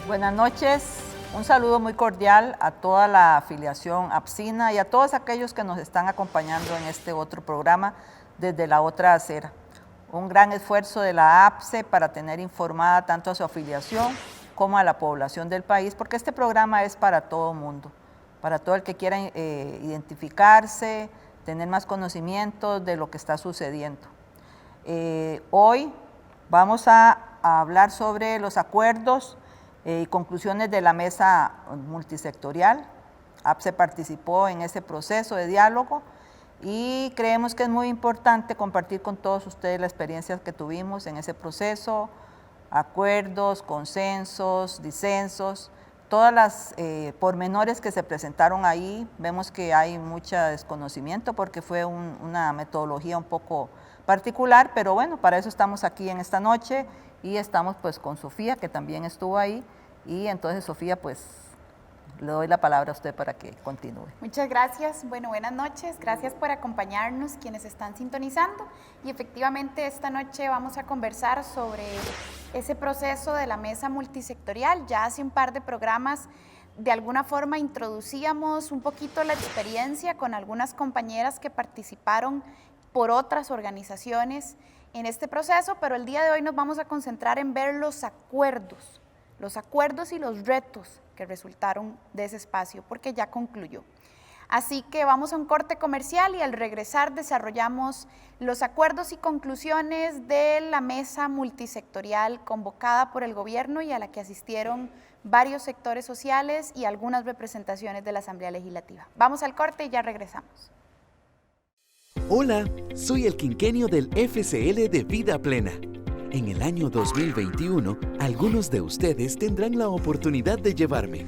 Buenas noches, un saludo muy cordial a toda la afiliación APSINA y a todos aquellos que nos están acompañando en este otro programa desde la otra acera. Un gran esfuerzo de la APSE para tener informada tanto a su afiliación como a la población del país, porque este programa es para todo mundo, para todo el que quiera identificarse, tener más conocimiento de lo que está sucediendo. Hoy vamos a hablar sobre los acuerdos y conclusiones de la mesa multisectorial. APSE participó en ese proceso de diálogo y creemos que es muy importante compartir con todos ustedes la experiencia que tuvimos en ese proceso, acuerdos, consensos, disensos, todas las pormenores que se presentaron ahí. Vemos que hay mucho desconocimiento porque fue una metodología un poco particular, pero bueno, para eso estamos aquí en esta noche y estamos pues con Sofía, que también estuvo ahí, y entonces Sofía, pues le doy la palabra a usted para que continúe. Muchas gracias. Bueno, buenas noches. Gracias por acompañarnos quienes están sintonizando. Y efectivamente esta noche vamos a conversar sobre ese proceso de la mesa multisectorial. Ya hace un par de programas de alguna forma introducíamos un poquito la experiencia con algunas compañeras que participaron por otras organizaciones en este proceso, pero el día de hoy nos vamos a concentrar en ver los acuerdos y los retos que resultaron de ese espacio, porque ya concluyó. Así que vamos a un corte comercial y al regresar desarrollamos los acuerdos y conclusiones de la mesa multisectorial convocada por el gobierno y a la que asistieron varios sectores sociales y algunas representaciones de la Asamblea Legislativa. Vamos al corte y ya regresamos. Hola, soy el quinquenio del FCL de Vida Plena. En el año 2021, algunos de ustedes tendrán la oportunidad de llevarme.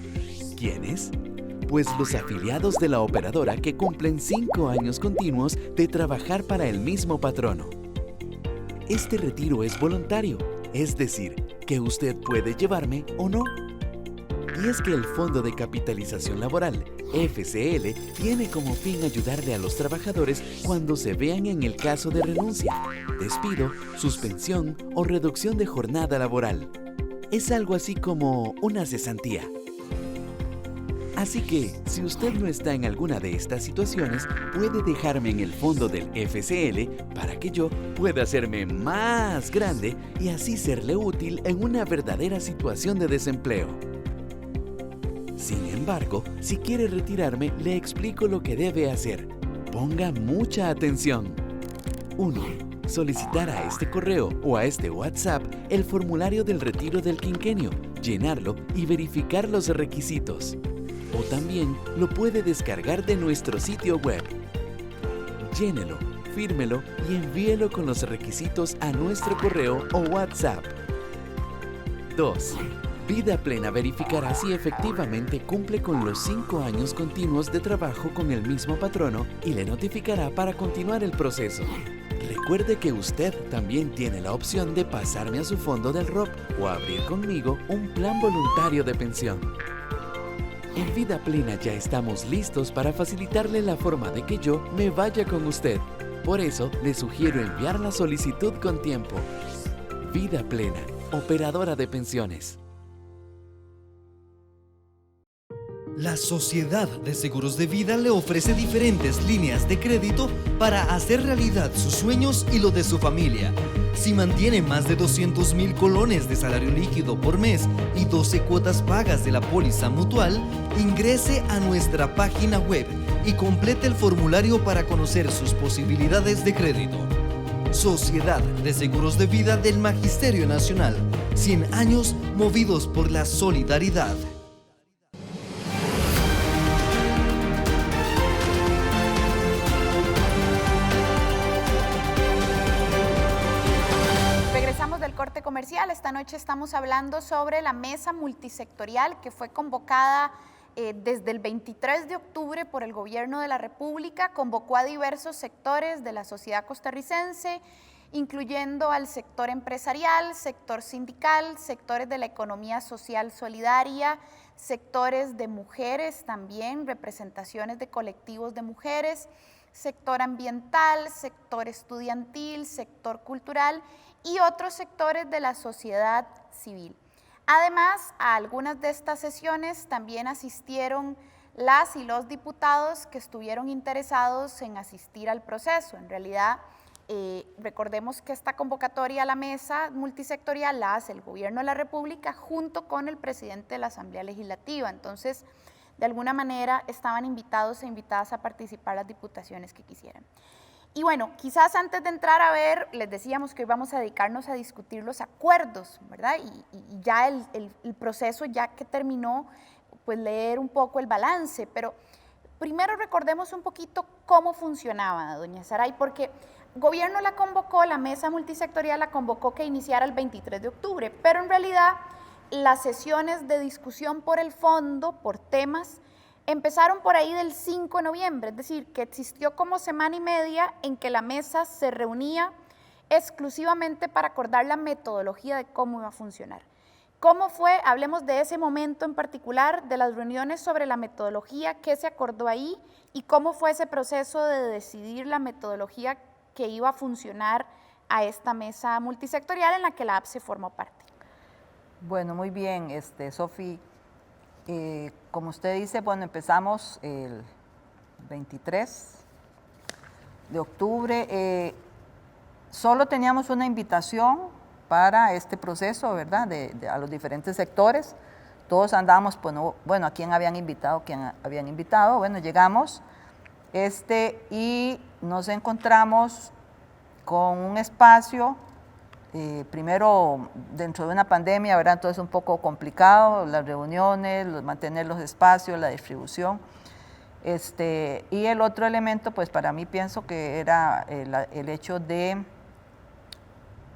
¿Quiénes? Pues los afiliados de la operadora que cumplen 5 años continuos de trabajar para el mismo patrono. Este retiro es voluntario, es decir, que usted puede llevarme o no. Y es que el Fondo de Capitalización Laboral, FCL, tiene como fin ayudarle a los trabajadores cuando se vean en el caso de renuncia, despido, suspensión o reducción de jornada laboral. Es algo así como una cesantía. Así que, si usted no está en alguna de estas situaciones, puede dejarme en el fondo del FCL para que yo pueda hacerme más grande y así serle útil en una verdadera situación de desempleo. Sin embargo, si quiere retirarme, le explico lo que debe hacer. Ponga mucha atención. 1. Solicitar a este correo o a este WhatsApp el formulario del retiro del quinquenio, llenarlo y verificar los requisitos. O también lo puede descargar de nuestro sitio web. Llénelo, fírmelo y envíelo con los requisitos a nuestro correo o WhatsApp. 2. Vida Plena verificará si efectivamente cumple con los 5 años continuos de trabajo con el mismo patrono y le notificará para continuar el proceso. Recuerde que usted también tiene la opción de pasarme a su fondo del ROP o abrir conmigo un plan voluntario de pensión. En Vida Plena ya estamos listos para facilitarle la forma de que yo me vaya con usted. Por eso, le sugiero enviar la solicitud con tiempo. Vida Plena, operadora de pensiones. La Sociedad de Seguros de Vida le ofrece diferentes líneas de crédito para hacer realidad sus sueños y los de su familia. Si mantiene más de 200,000 colones de salario líquido por mes y 12 cuotas pagas de la póliza mutual, ingrese a nuestra página web y complete el formulario para conocer sus posibilidades de crédito. Sociedad de Seguros de Vida del Magisterio Nacional. 100 años movidos por la solidaridad. Corte comercial. Esta noche estamos hablando sobre la mesa multisectorial que fue convocada desde el 23 de octubre por el Gobierno de la República. Convocó a diversos sectores de la sociedad costarricense, incluyendo al sector empresarial, sector sindical, sectores de la economía social solidaria, sectores de mujeres también, representaciones de colectivos de mujeres, sector ambiental, sector estudiantil, sector cultural y otros sectores de la sociedad civil. Además, a algunas de estas sesiones también asistieron las y los diputados que estuvieron interesados en asistir al proceso. En realidad, recordemos que esta convocatoria a la mesa multisectorial la hace el Gobierno de la República junto con el presidente de la Asamblea Legislativa. Entonces, de alguna manera estaban invitados e invitadas a participar las diputaciones que quisieran. Y bueno, quizás antes de entrar a ver, les decíamos que hoy vamos a dedicarnos a discutir los acuerdos, ¿verdad? Y ya el proceso ya que terminó, pues leer un poco el balance, pero primero recordemos un poquito cómo funcionaba, doña Saray, porque el gobierno la convocó, la mesa multisectorial la convocó que iniciara el 23 de octubre, pero en realidad las sesiones de discusión por el fondo, por temas, empezaron por ahí del 5 de noviembre, es decir, que existió como semana y media en que la mesa se reunía exclusivamente para acordar la metodología de cómo iba a funcionar. ¿Cómo fue? Hablemos de ese momento en particular, de las reuniones sobre la metodología, qué se acordó ahí y cómo fue ese proceso de decidir la metodología que iba a funcionar a esta mesa multisectorial en la que la APSE formó parte. Bueno, muy bien, Sofi. Como usted dice, bueno, empezamos el 23 de octubre. Solo teníamos una invitación para este proceso, ¿verdad? A los diferentes sectores. Todos andábamos, bueno, a quién habían invitado, Bueno, llegamos y nos encontramos con un espacio. Primero, dentro de una pandemia, ¿verdad? Entonces es un poco complicado, las reuniones, mantener los espacios, la distribución. Y el otro elemento, pues para mí pienso que era el hecho de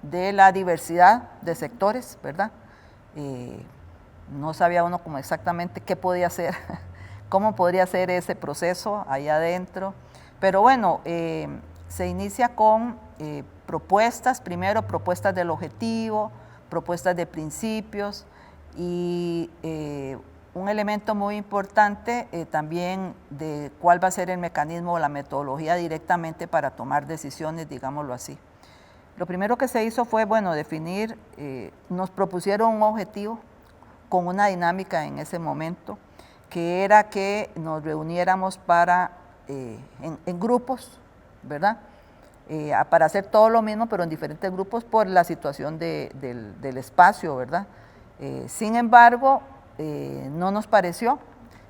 la diversidad de sectores, ¿verdad? No sabía uno como exactamente qué podía hacer, cómo podría ser ese proceso allá adentro. Pero bueno, se inicia con propuestas, primero propuestas del objetivo, propuestas de principios y un elemento muy importante también de cuál va a ser el mecanismo o la metodología directamente para tomar decisiones, digámoslo así. Lo primero que se hizo fue, bueno, definir, nos propusieron un objetivo con una dinámica en ese momento, que era que nos reuniéramos en grupos, ¿verdad? Para hacer todo lo mismo, pero en diferentes grupos por la situación del espacio, ¿verdad? Sin embargo, no nos pareció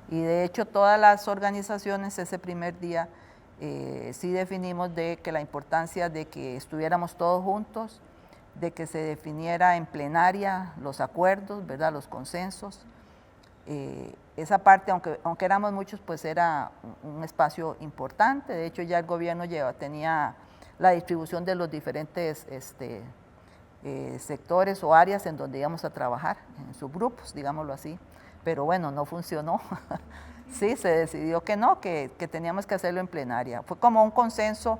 y de hecho todas las organizaciones ese primer día sí definimos de que la importancia de que estuviéramos todos juntos, de que se definiera en plenaria los acuerdos, ¿verdad? Los consensos. Esa parte, aunque éramos muchos, pues era un espacio importante. De hecho, ya el gobierno tenía la distribución de los diferentes sectores o áreas en donde íbamos a trabajar, en subgrupos, digámoslo así. Pero bueno, no funcionó. Sí, se decidió que no, que teníamos que hacerlo en plenaria. Fue como un consenso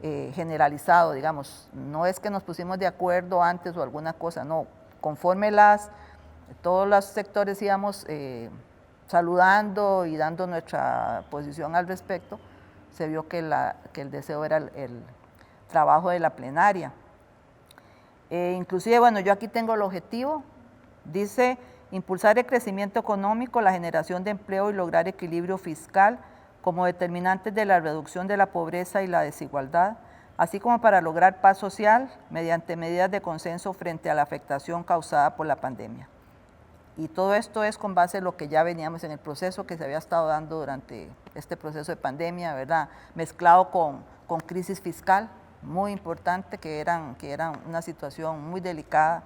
generalizado, digamos. No es que nos pusimos de acuerdo antes o alguna cosa, no. Conforme todos los sectores íbamos saludando y dando nuestra posición al respecto, se vio que el deseo era el trabajo de la plenaria. Inclusive, bueno, yo aquí tengo el objetivo, dice impulsar el crecimiento económico, la generación de empleo y lograr equilibrio fiscal como determinantes de la reducción de la pobreza y la desigualdad, así como para lograr paz social mediante medidas de consenso frente a la afectación causada por la pandemia. Y todo esto es con base en lo que ya veníamos en el proceso que se había estado dando durante este proceso de pandemia, ¿verdad? Mezclado con crisis fiscal, muy importante, que eran una situación muy delicada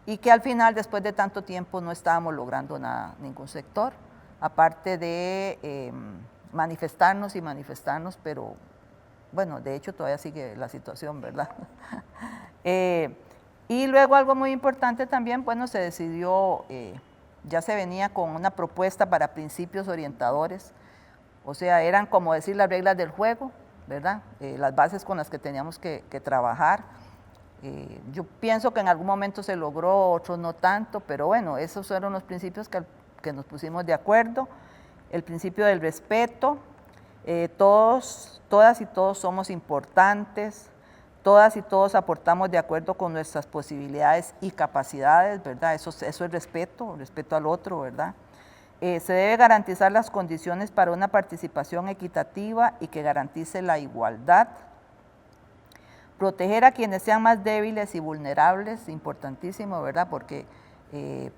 y que al final, después de tanto tiempo, no estábamos logrando nada, ningún sector, aparte de manifestarnos, pero bueno, de hecho todavía sigue la situación, ¿verdad? Y luego algo muy importante también, bueno, se decidió, ya se venía con una propuesta para principios orientadores, o sea, eran como decir las reglas del juego, ¿verdad? Las bases con las que teníamos que trabajar. Yo pienso que en algún momento se logró, otros no tanto, pero bueno, esos fueron los principios que nos pusimos de acuerdo. El principio del respeto, todas y todos somos importantes, Todas y todos aportamos de acuerdo con nuestras posibilidades y capacidades, ¿verdad? Eso es respeto al otro, ¿verdad? Se debe garantizar las condiciones para una participación equitativa y que garantice la igualdad. Proteger a quienes sean más débiles y vulnerables, importantísimo, ¿verdad? Porque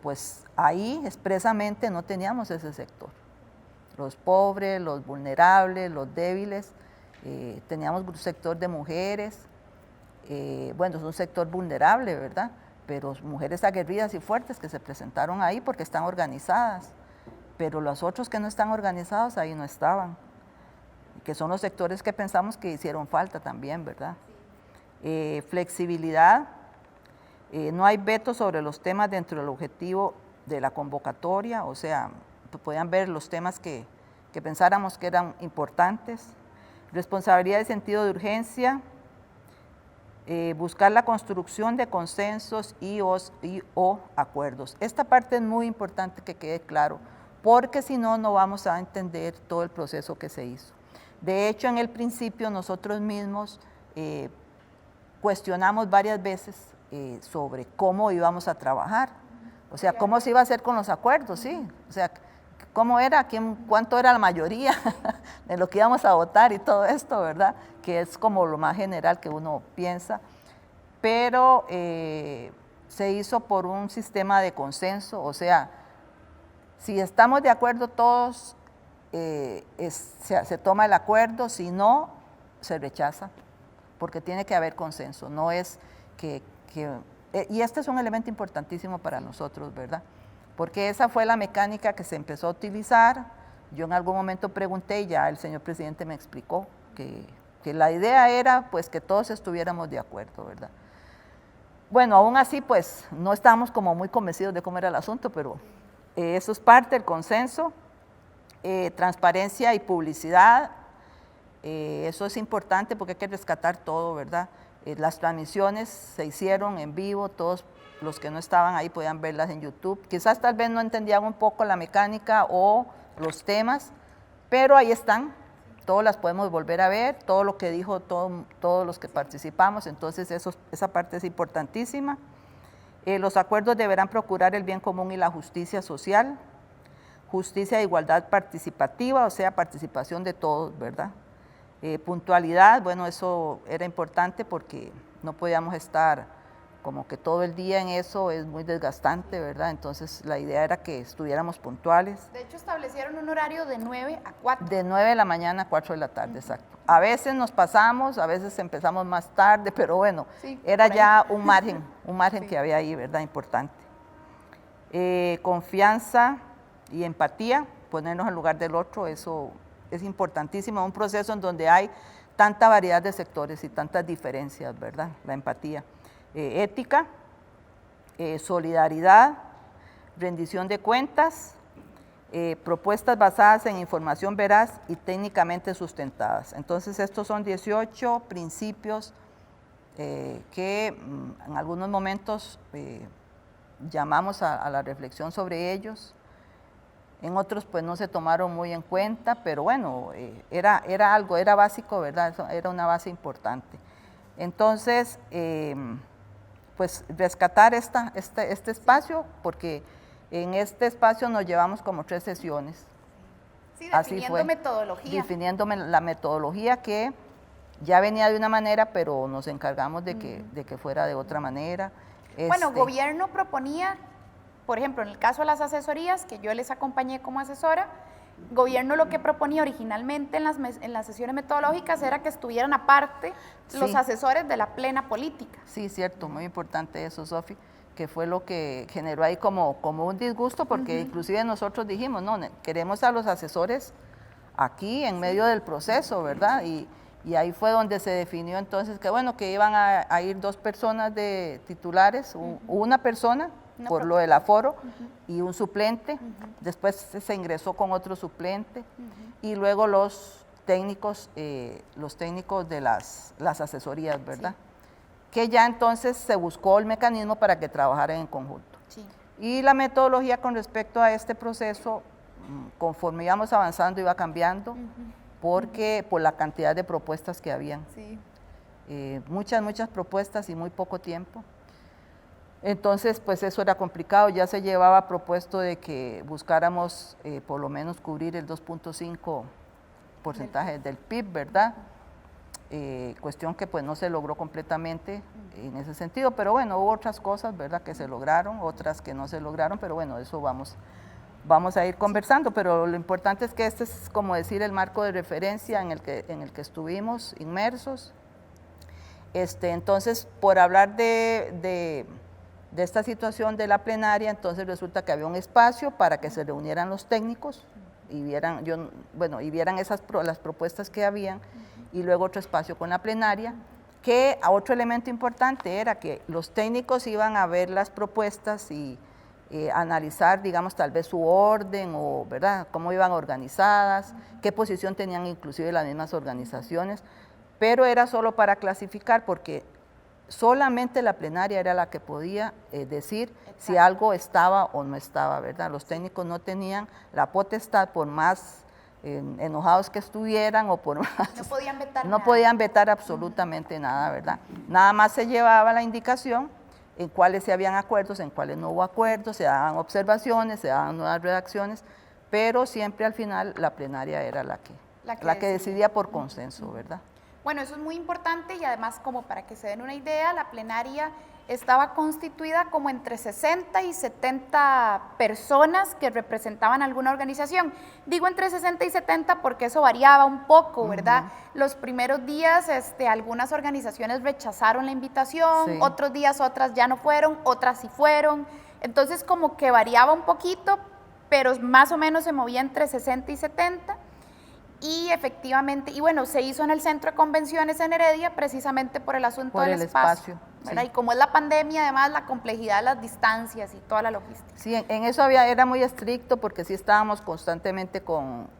pues ahí expresamente no teníamos ese sector. Los pobres, los vulnerables, los débiles, teníamos un sector de mujeres, bueno, es un sector vulnerable, ¿verdad? Pero mujeres aguerridas y fuertes que se presentaron ahí porque están organizadas. Pero los otros que no están organizados ahí no estaban, que son los sectores que pensamos que hicieron falta también, ¿verdad? Flexibilidad, no hay veto sobre los temas dentro del objetivo de la convocatoria, o sea, podían ver los temas que pensáramos que eran importantes. Responsabilidad y sentido de urgencia, buscar la construcción de consensos o acuerdos. Esta parte es muy importante que quede claro, porque si no, no vamos a entender todo el proceso que se hizo. De hecho, en el principio nosotros mismos cuestionamos varias veces sobre cómo íbamos a trabajar, o sea, cómo se iba a hacer con los acuerdos, ¿sí? O sea, cómo era, cuánto era la mayoría de lo que íbamos a votar y todo esto, ¿verdad? Que es como lo más general que uno piensa, pero se hizo por un sistema de consenso, o sea, si estamos de acuerdo todos, se toma el acuerdo, si no, se rechaza, porque tiene que haber consenso, no es y este es un elemento importantísimo para nosotros, ¿verdad? Porque esa fue la mecánica que se empezó a utilizar. Yo en algún momento pregunté y ya el señor presidente me explicó que la idea era pues que todos estuviéramos de acuerdo, ¿verdad? Bueno, aún así pues no estábamos como muy convencidos de cómo era el asunto, pero eso es parte del consenso. Transparencia y publicidad, eso es importante porque hay que rescatar todo, ¿verdad? Las transmisiones se hicieron en vivo, todos los que no estaban ahí podían verlas en YouTube. Quizás tal vez no entendían un poco la mecánica o los temas, pero ahí están, todas las podemos volver a ver, todo lo que dijo todos los que participamos, entonces esa parte es importantísima. Los acuerdos deberán procurar el bien común y la justicia social, justicia e igualdad participativa, o sea, participación de todos, ¿verdad? Puntualidad, bueno, eso era importante porque no podíamos estar como que todo el día en eso, es muy desgastante, ¿verdad? Entonces la idea era que estuviéramos puntuales. De hecho, establecieron un horario de 9 a 4. De 9 de la mañana a 4 de la tarde, exacto. A veces nos pasamos, a veces empezamos más tarde, pero bueno, sí, era ya un margen sí, que había ahí, ¿verdad? Importante. Confianza y empatía, ponernos en lugar del otro, eso es importantísimo, un proceso en donde hay tanta variedad de sectores y tantas diferencias, ¿verdad? La empatía. Ética, solidaridad, rendición de cuentas, propuestas basadas en información veraz y técnicamente sustentadas. Entonces, estos son 18 principios que en algunos momentos llamamos a la reflexión sobre ellos. En otros pues no se tomaron muy en cuenta, pero bueno, era algo, era básico, ¿verdad? Era una base importante. Entonces, pues rescatar este espacio, porque en este espacio nos llevamos como 3 sesiones. Sí, definiendo metodología. Definiendo la metodología que ya venía de una manera, pero nos encargamos de que fuera de otra manera. Bueno, gobierno proponía, por ejemplo, en el caso de las asesorías, que yo les acompañé como asesora, gobierno lo que proponía originalmente en las sesiones metodológicas era que estuvieran aparte los asesores de la plena política. Sí, cierto, muy importante eso, Sofi, que fue lo que generó ahí como un disgusto, porque inclusive nosotros dijimos, no, queremos a los asesores aquí en medio del proceso, ¿verdad? Y ahí fue donde se definió entonces que bueno, que iban a ir 2 personas de titulares, una persona, por lo del aforo, y un suplente. Después se ingresó con otro suplente, y luego los técnicos de las asesorías, ¿verdad? Sí. Que ya entonces se buscó el mecanismo para que trabajaran en conjunto. Sí. Y la metodología con respecto a este proceso, conforme íbamos avanzando, iba cambiando, porque por la cantidad de propuestas que habían. Sí. muchas propuestas y muy poco tiempo. Entonces, pues eso era complicado, ya se llevaba propuesto de que buscáramos por lo menos cubrir el 2.5% del PIB, ¿verdad? Cuestión que pues no se logró completamente en ese sentido, pero bueno, hubo otras cosas, ¿verdad?, que se lograron, otras que no se lograron, pero bueno, eso vamos a ir conversando, pero lo importante es que este es, como decir, el marco de referencia en el que estuvimos inmersos. Entonces, por hablar de esta situación de la plenaria, entonces resulta que había un espacio para que se reunieran los técnicos y vieran, las propuestas que habían, y luego otro espacio con la plenaria, que otro elemento importante era que los técnicos iban a ver las propuestas y analizar, digamos, tal vez su orden o, ¿verdad?, cómo iban organizadas, qué posición tenían inclusive las mismas organizaciones, pero era solo para clasificar, porque solamente la plenaria era la que podía decir si algo estaba o no estaba, ¿verdad? Los técnicos no tenían la potestad, por más enojados que estuvieran o por más... No podían vetar No nada. podían vetar absolutamente nada, ¿verdad? Nada más se llevaba la indicación en cuáles se habían acuerdos, en cuáles no hubo acuerdos, se daban observaciones, se daban nuevas redacciones, pero siempre al final la plenaria era la que decidía por consenso, ¿verdad? Bueno, eso es muy importante y además, como para que se den una idea, la plenaria estaba constituida como entre 60 y 70 personas que representaban alguna organización. Digo entre 60 y 70 porque eso variaba un poco, ¿verdad? Los primeros días algunas organizaciones rechazaron la invitación, Sí. otros días otras ya no fueron, otras sí fueron. Entonces como que variaba un poquito, pero más o menos se movía entre 60 y 70. Y efectivamente, y bueno, se hizo en el Centro de Convenciones en Heredia precisamente por el asunto Por del el espacio, ¿verdad? sí. Y como es la pandemia, además la complejidad de las distancias y toda la logística. Sí, en eso era muy estricto porque sí estábamos constantemente con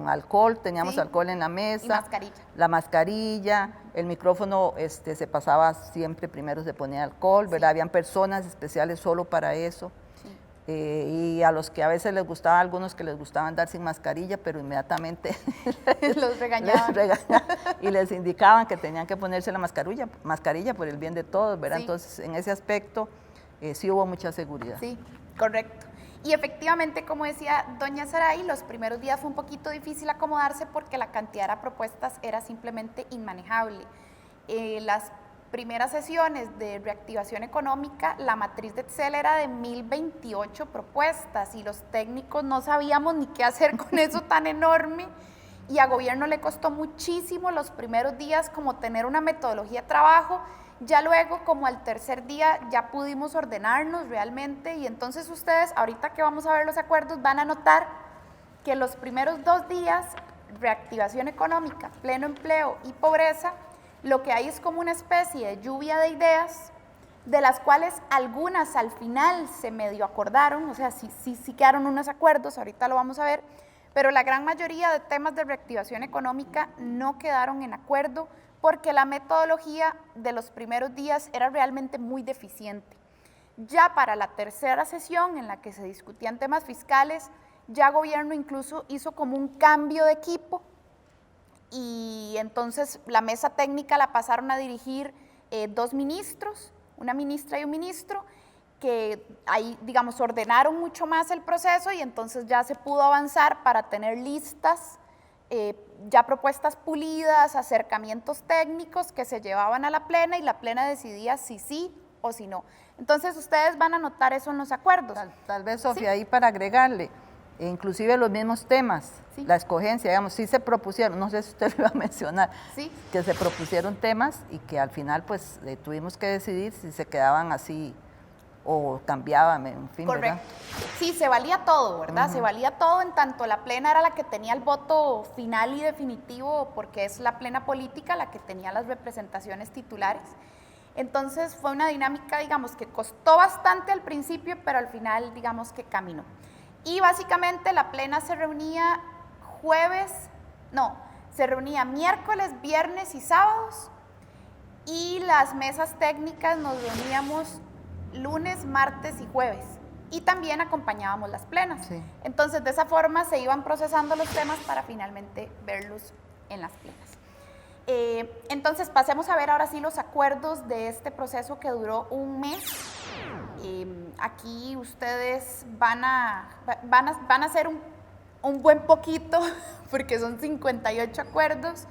alcohol, teníamos Sí. alcohol en la mesa. Y mascarilla. La mascarilla, el micrófono se pasaba siempre, primero se ponía alcohol, ¿verdad? Sí. Habían personas especiales solo para eso. Sí. Y a los que a veces les gustaba, algunos que les gustaba andar sin mascarilla, pero inmediatamente Los regañaban. y les indicaban que tenían que ponerse la mascarilla por el bien de todos, ¿verdad? Sí. Entonces, en ese aspecto sí hubo mucha seguridad. Sí, correcto. Y efectivamente, como decía doña Saray, los primeros días fue un poquito difícil acomodarse porque la cantidad de propuestas era simplemente inmanejable. Las primeras sesiones de reactivación económica, la matriz de Excel era de 1028 propuestas y los técnicos no sabíamos ni qué hacer con eso tan enorme, y a gobierno le costó muchísimo los primeros días como tener una metodología de trabajo. Ya luego, como al tercer día, ya pudimos ordenarnos realmente, y entonces ustedes, ahorita que vamos a ver los acuerdos, van a notar que los primeros 2 días, reactivación económica, pleno empleo y pobreza, lo que hay es como una especie de lluvia de ideas, de las cuales algunas al final se medio acordaron, o sea, sí quedaron unos acuerdos, ahorita lo vamos a ver, pero la gran mayoría de temas de reactivación económica no quedaron en acuerdo porque la metodología de los primeros días era realmente muy deficiente. Ya para la tercera sesión, en la que se discutían temas fiscales, ya gobierno incluso hizo como un cambio de equipo, y entonces la mesa técnica la pasaron a dirigir 2 ministros, una ministra y un ministro, que ahí, digamos, ordenaron mucho más el proceso, y entonces ya se pudo avanzar para tener listas, ya propuestas pulidas, acercamientos técnicos que se llevaban a la plena, y la plena decidía si sí o si no. Entonces ustedes van a notar eso en los acuerdos. Tal vez, Sofía, Sí. ahí para agregarle, inclusive los mismos temas, Sí. la escogencia, digamos, sí se propusieron, no sé si usted lo iba a mencionar, Sí. que se propusieron temas y que al final pues tuvimos que decidir si se quedaban así o cambiaban, en fin, Correcto. ¿verdad? Sí, se valía todo, ¿verdad? Se valía todo, en tanto la plena era la que tenía el voto final y definitivo, porque es la plena política la que tenía las representaciones titulares. Entonces fue una dinámica, digamos, que costó bastante al principio, pero al final, digamos, que caminó. Y básicamente la plena se reunía se reunía miércoles, viernes y sábados, y las mesas técnicas nos reuníamos lunes, martes y jueves, y también acompañábamos las plenas. Sí. Entonces, de esa forma se iban procesando los temas para finalmente verlos en las plenas. Entonces pasemos a ver ahora sí los acuerdos de este proceso que duró un mes. Aquí ustedes van a hacer un buen poquito, porque son 58 acuerdos,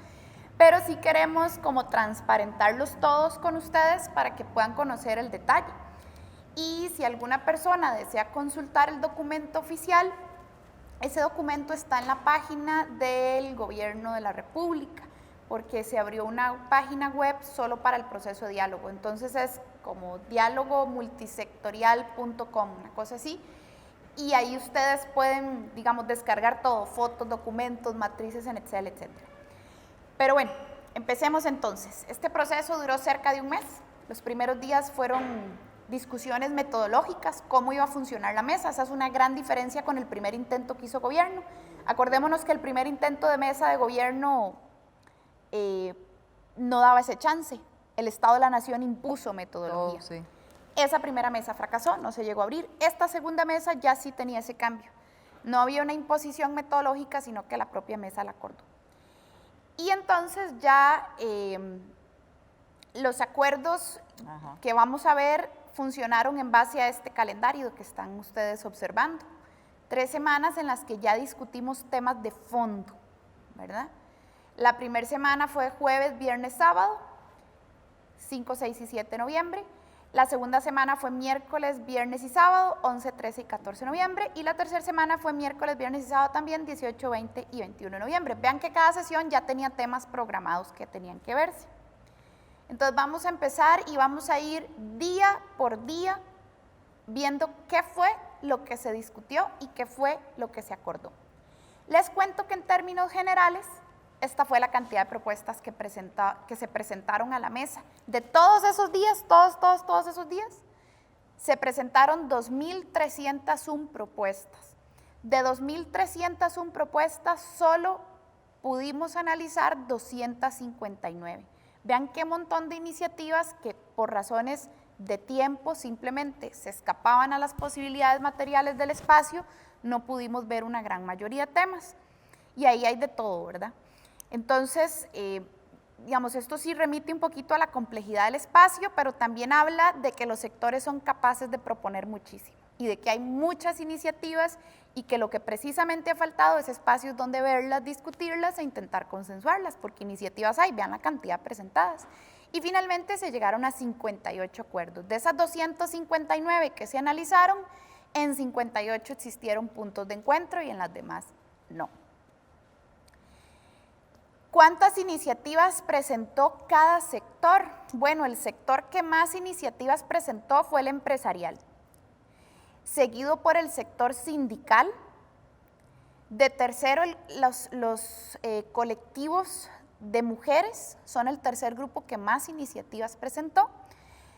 pero sí queremos como transparentarlos todos con ustedes para que puedan conocer el detalle. Y si alguna persona desea consultar el documento oficial, ese documento está en la página del Gobierno de la República, porque se abrió una página web solo para el proceso de diálogo. Entonces es como dialogomultisectorial.com, una cosa así. Y ahí ustedes pueden, digamos, descargar todo, fotos, documentos, matrices en Excel, etc. Pero bueno, empecemos entonces. Este proceso duró cerca de un mes. Los primeros días fueron discusiones metodológicas, cómo iba a funcionar la mesa. Esa es una gran diferencia con el primer intento que hizo gobierno. Acordémonos que el primer intento de mesa de gobierno no daba ese chance. El Estado de la Nación impuso metodología. Sí. Esa primera mesa fracasó, no se llegó a abrir. Esta segunda mesa ya sí tenía ese cambio. No había una imposición metodológica, sino que la propia mesa la acordó. Y entonces ya los acuerdos que vamos a ver funcionaron en base a este calendario que están ustedes observando. 3 semanas en las que ya discutimos temas de fondo, ¿verdad? La primera semana fue jueves, viernes, sábado, 5, 6 y 7 de noviembre. La segunda semana fue miércoles, viernes y sábado, 11, 13 y 14 de noviembre. Y la tercera semana fue miércoles, viernes y sábado también, 18, 20 y 21 de noviembre. Vean que cada sesión ya tenía temas programados que tenían que verse. Entonces vamos a empezar y vamos a ir día por día viendo qué fue lo que se discutió y qué fue lo que se acordó. Les cuento que en términos generales, esta fue la cantidad de propuestas que se presentaron a la mesa. De todos esos días, todos esos días, se presentaron 2.301 propuestas. De 2.301 propuestas, solo pudimos analizar 259. Vean qué montón de iniciativas que por razones de tiempo simplemente se escapaban a las posibilidades materiales del espacio, no pudimos ver una gran mayoría de temas. Y ahí hay de todo, ¿verdad? Entonces, digamos, esto sí remite un poquito a la complejidad del espacio, pero también habla de que los sectores son capaces de proponer muchísimo y de que hay muchas iniciativas y que lo que precisamente ha faltado es espacios donde verlas, discutirlas e intentar consensuarlas, porque iniciativas hay, vean la cantidad presentadas. Y finalmente se llegaron a 58 acuerdos. De esas 259 que se analizaron, en 58 existieron puntos de encuentro y en las demás no. ¿Cuántas iniciativas presentó cada sector? Bueno, el sector que más iniciativas presentó fue el empresarial, seguido por el sector sindical. De tercero, los colectivos de mujeres son el tercer grupo que más iniciativas presentó,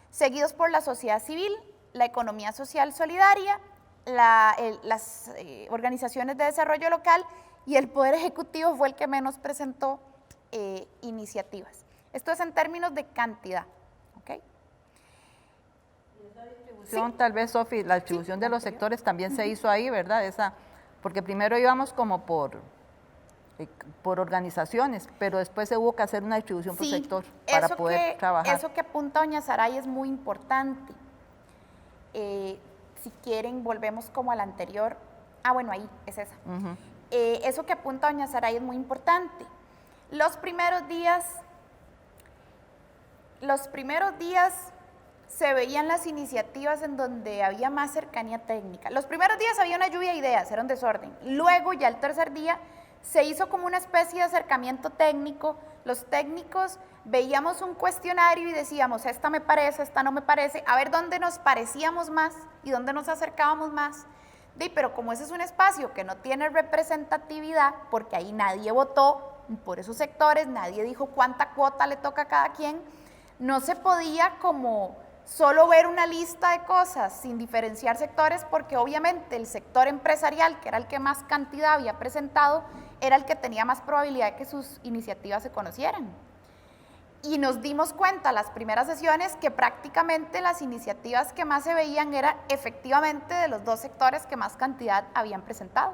seguidos por la sociedad civil, la economía social solidaria, las organizaciones de desarrollo local, y el Poder Ejecutivo fue el que menos presentó iniciativas. Esto es en términos de cantidad, ¿ok? Sí. Tal vez, Sofi, la distribución de los sectores también se hizo ahí, ¿verdad? Porque primero íbamos como por organizaciones, pero después se hubo que hacer una distribución por sector para poder trabajar. Eso que apunta doña Saray es muy importante. Si quieren, volvemos como a la anterior. Bueno, ahí, es esa. Eso que apunta doña Saray es muy importante. Los primeros días se veían las iniciativas en donde había más cercanía técnica. Los primeros días había una lluvia de ideas, era un desorden. Luego, ya el tercer día, se hizo como una especie de acercamiento técnico. Los técnicos veíamos un cuestionario y decíamos, esta me parece, esta no me parece, a ver dónde nos parecíamos más y dónde nos acercábamos más. Pero como ese es un espacio que no tiene representatividad, porque ahí nadie votó por esos sectores, nadie dijo cuánta cuota le toca a cada quien, no se podía como solo ver una lista de cosas sin diferenciar sectores, porque obviamente el sector empresarial, que era el que más cantidad había presentado, era el que tenía más probabilidad de que sus iniciativas se conocieran. Y nos dimos cuenta las primeras sesiones que prácticamente las iniciativas que más se veían eran efectivamente de los dos sectores que más cantidad habían presentado.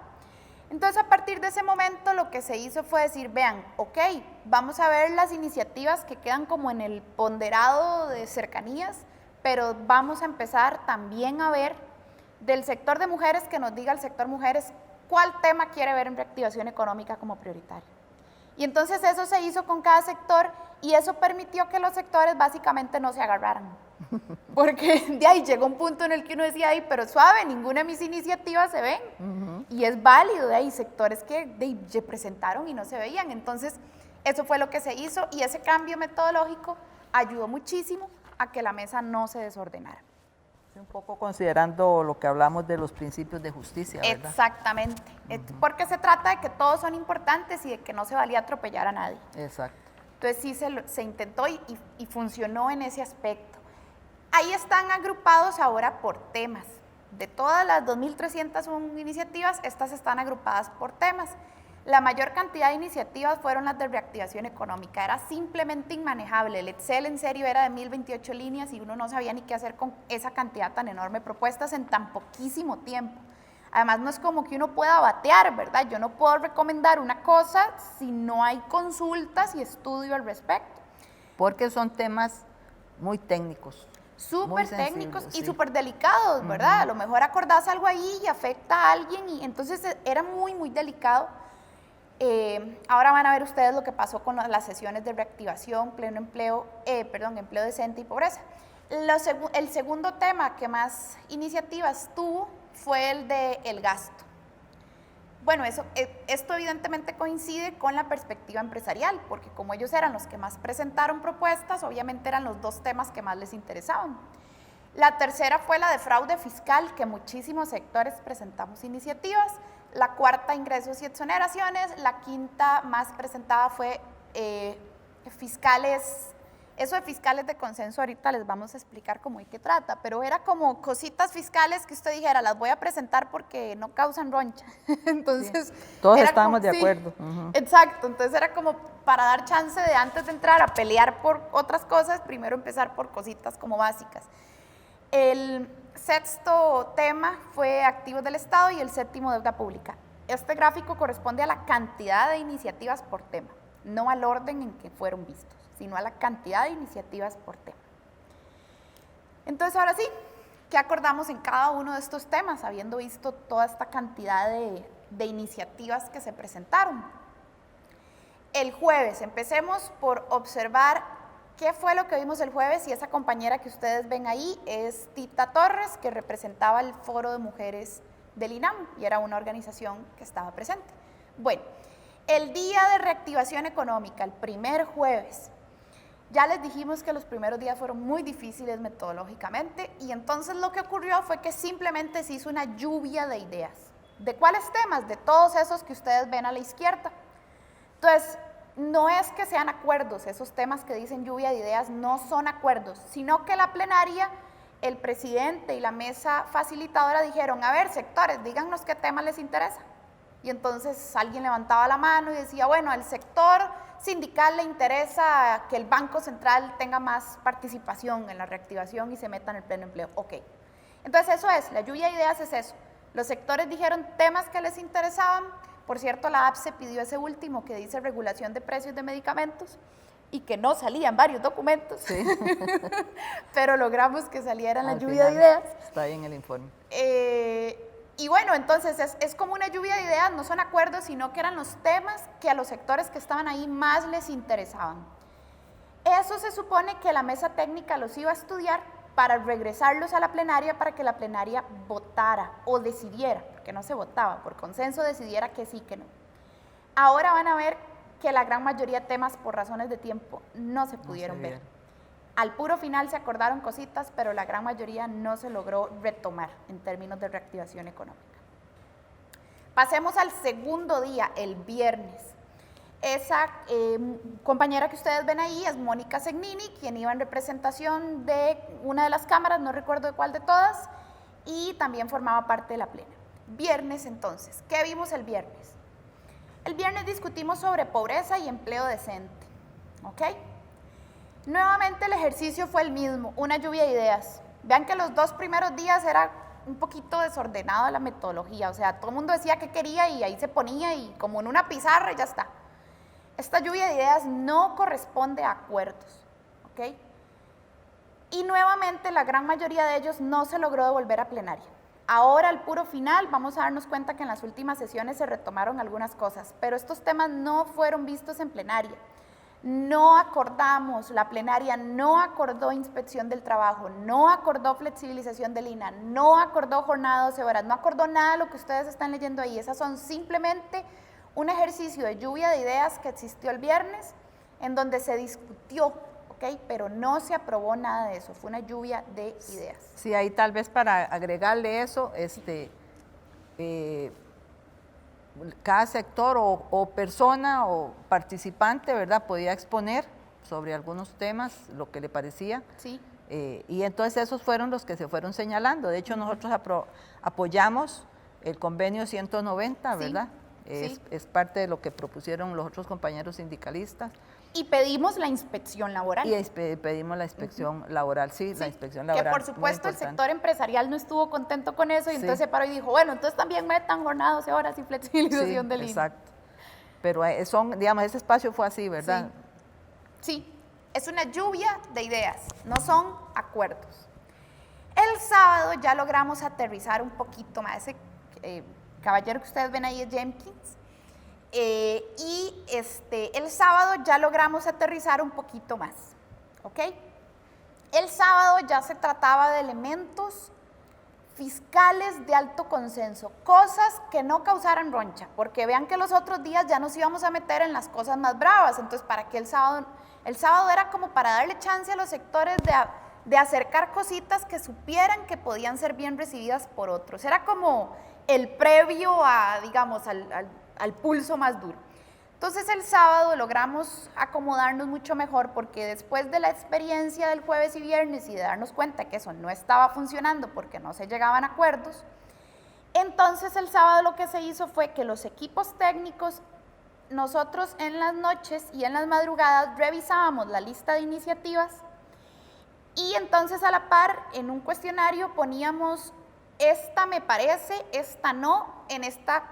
Entonces, a partir de ese momento, lo que se hizo fue decir, vean, ok, vamos a ver las iniciativas que quedan como en el ponderado de cercanías, pero vamos a empezar también a ver del sector de mujeres, que nos diga el sector mujeres cuál tema quiere ver en reactivación económica como prioritario. Y entonces eso se hizo con cada sector y eso permitió que los sectores básicamente no se agarraran. Porque de ahí llegó un punto en el que uno decía, ay, pero suave, ninguna de mis iniciativas se ven. Y es válido, hay sectores que se presentaron y no se veían. Entonces, eso fue lo que se hizo y ese cambio metodológico ayudó muchísimo a que la mesa no se desordenara. Un poco considerando lo que hablamos de los principios de justicia, ¿verdad? Exactamente, porque se trata de que todos son importantes y de que no se valía atropellar a nadie. Exacto. Entonces sí se intentó y funcionó en ese aspecto. Ahí están agrupados ahora por temas. De todas las 2.301 iniciativas, estas están agrupadas por temas. La mayor cantidad de iniciativas fueron las de reactivación económica. Era simplemente inmanejable. El Excel en serio era de 1.028 líneas y uno no sabía ni qué hacer con esa cantidad tan enorme de propuestas en tan poquísimo tiempo. Además, no es como que uno pueda batear, ¿verdad? Yo no puedo recomendar una cosa si no hay consultas y estudio al respecto. Porque son temas muy técnicos. Súper técnicos y súper delicados, ¿verdad? A lo mejor acordás algo ahí y afecta a alguien y entonces era muy, muy delicado. Ahora van a ver ustedes lo que pasó con las sesiones de reactivación, empleo decente y pobreza. El segundo tema que más iniciativas tuvo fue el del gasto. Bueno, esto evidentemente coincide con la perspectiva empresarial, porque como ellos eran los que más presentaron propuestas, obviamente eran los dos temas que más les interesaban. La tercera fue la de fraude fiscal, que muchísimos sectores presentamos iniciativas. La cuarta, ingresos y exoneraciones. La quinta más presentada fue fiscales. Eso de fiscales de consenso ahorita les vamos a explicar cómo y qué trata, pero era como cositas fiscales que usted dijera, las voy a presentar porque no causan roncha. Entonces, sí, todos estábamos de acuerdo. Exacto, entonces era como para dar chance de antes de entrar a pelear por otras cosas, primero empezar por cositas como básicas. El sexto tema fue activos del Estado y el séptimo deuda pública. Este gráfico corresponde a la cantidad de iniciativas por tema, no al orden en que fueron vistos, sino a la cantidad de iniciativas por tema. Entonces, ahora sí, ¿qué acordamos en cada uno de estos temas, habiendo visto toda esta cantidad de iniciativas que se presentaron? El jueves, empecemos por observar qué fue lo que vimos el jueves, y esa compañera que ustedes ven ahí es Tita Torres, que representaba el Foro de Mujeres del INAM, y era una organización que estaba presente. Bueno, el día de reactivación económica, el primer jueves, ya les dijimos que los primeros días fueron muy difíciles metodológicamente y entonces lo que ocurrió fue que simplemente se hizo una lluvia de ideas. ¿De cuáles temas? De todos esos que ustedes ven a la izquierda. Entonces, no es que sean acuerdos, esos temas que dicen lluvia de ideas no son acuerdos, sino que la plenaria, el presidente y la mesa facilitadora dijeron, a ver, sectores, díganos qué tema les interesa. Y entonces alguien levantaba la mano y decía, bueno, al sector sindical le interesa que el Banco Central tenga más participación en la reactivación y se meta en el pleno empleo. Ok. Entonces eso es, la lluvia de ideas es eso. Los sectores dijeron temas que les interesaban. Por cierto, la APSE pidió ese último que dice regulación de precios de medicamentos y que no salían varios documentos, sí. Pero logramos que saliera en la lluvia de ideas. Está ahí en el informe. Y bueno, entonces es como una lluvia de ideas, no son acuerdos, sino que eran los temas que a los sectores que estaban ahí más les interesaban. Eso se supone que la mesa técnica los iba a estudiar para regresarlos a la plenaria para que la plenaria votara o decidiera, porque no se votaba, por consenso decidiera que sí, que no. Ahora van a ver que la gran mayoría de temas por razones de tiempo no se pudieron ver. Al puro final se acordaron cositas, pero la gran mayoría no se logró retomar en términos de reactivación económica. Pasemos al segundo día, el viernes. Esa compañera que ustedes ven ahí es Mónica Segnini, quien iba en representación de una de las cámaras, no recuerdo de cuál de todas, y también formaba parte de la plena. Viernes entonces, ¿qué vimos el viernes? El viernes discutimos sobre pobreza y empleo decente, ¿ok? Nuevamente el ejercicio fue el mismo, una lluvia de ideas. Vean que los dos primeros días era un poquito desordenado la metodología, o sea, todo el mundo decía qué quería y ahí se ponía y como en una pizarra y ya está. Esta lluvia de ideas no corresponde a acuerdos, ¿ok? Y nuevamente la gran mayoría de ellos no se logró devolver a plenaria. Ahora al puro final vamos a darnos cuenta que en las últimas sesiones se retomaron algunas cosas, pero estos temas no fueron vistos en plenaria. No acordamos, la plenaria no acordó inspección del trabajo, no acordó flexibilización del INA, no acordó jornada de 12 horas, no acordó nada de lo que ustedes están leyendo ahí. Esas son simplemente un ejercicio de lluvia de ideas que existió el viernes, en donde se discutió, ¿ok? Pero no se aprobó nada de eso, fue una lluvia de ideas. Sí, ahí tal vez para agregarle eso, cada sector o persona o participante, ¿verdad?, podía exponer sobre algunos temas lo que le parecía. Sí. Y entonces esos fueron los que se fueron señalando. De hecho, nosotros apoyamos el convenio 190, ¿verdad? Sí. Es parte de lo que propusieron los otros compañeros sindicalistas. Y pedimos la inspección laboral. Y pedimos la inspección laboral, sí, la inspección laboral. Que por supuesto el sector empresarial no estuvo contento con eso y entonces se paró y dijo, bueno, entonces también metan jornada 12 horas y flexibilización del INA. Exacto. Pero digamos, ese espacio fue así, ¿verdad? Sí, es una lluvia de ideas, no son acuerdos. El sábado ya logramos aterrizar un poquito más. Ese caballero que ustedes ven ahí es Jenkins. El sábado ya logramos aterrizar un poquito más, ¿ok? El sábado ya se trataba de elementos fiscales de alto consenso, cosas que no causaran roncha, porque vean que los otros días ya nos íbamos a meter en las cosas más bravas, entonces ¿para qué el sábado? El sábado era como para darle chance a los sectores de acercar cositas que supieran que podían ser bien recibidas por otros, era como el previo a, digamos, al pulso más duro. Entonces el sábado logramos acomodarnos mucho mejor porque después de la experiencia del jueves y viernes y de darnos cuenta que eso no estaba funcionando porque no se llegaban a acuerdos, entonces el sábado lo que se hizo fue que los equipos técnicos, nosotros en las noches y en las madrugadas revisábamos la lista de iniciativas y entonces a la par en un cuestionario poníamos esta me parece, esta no, en esta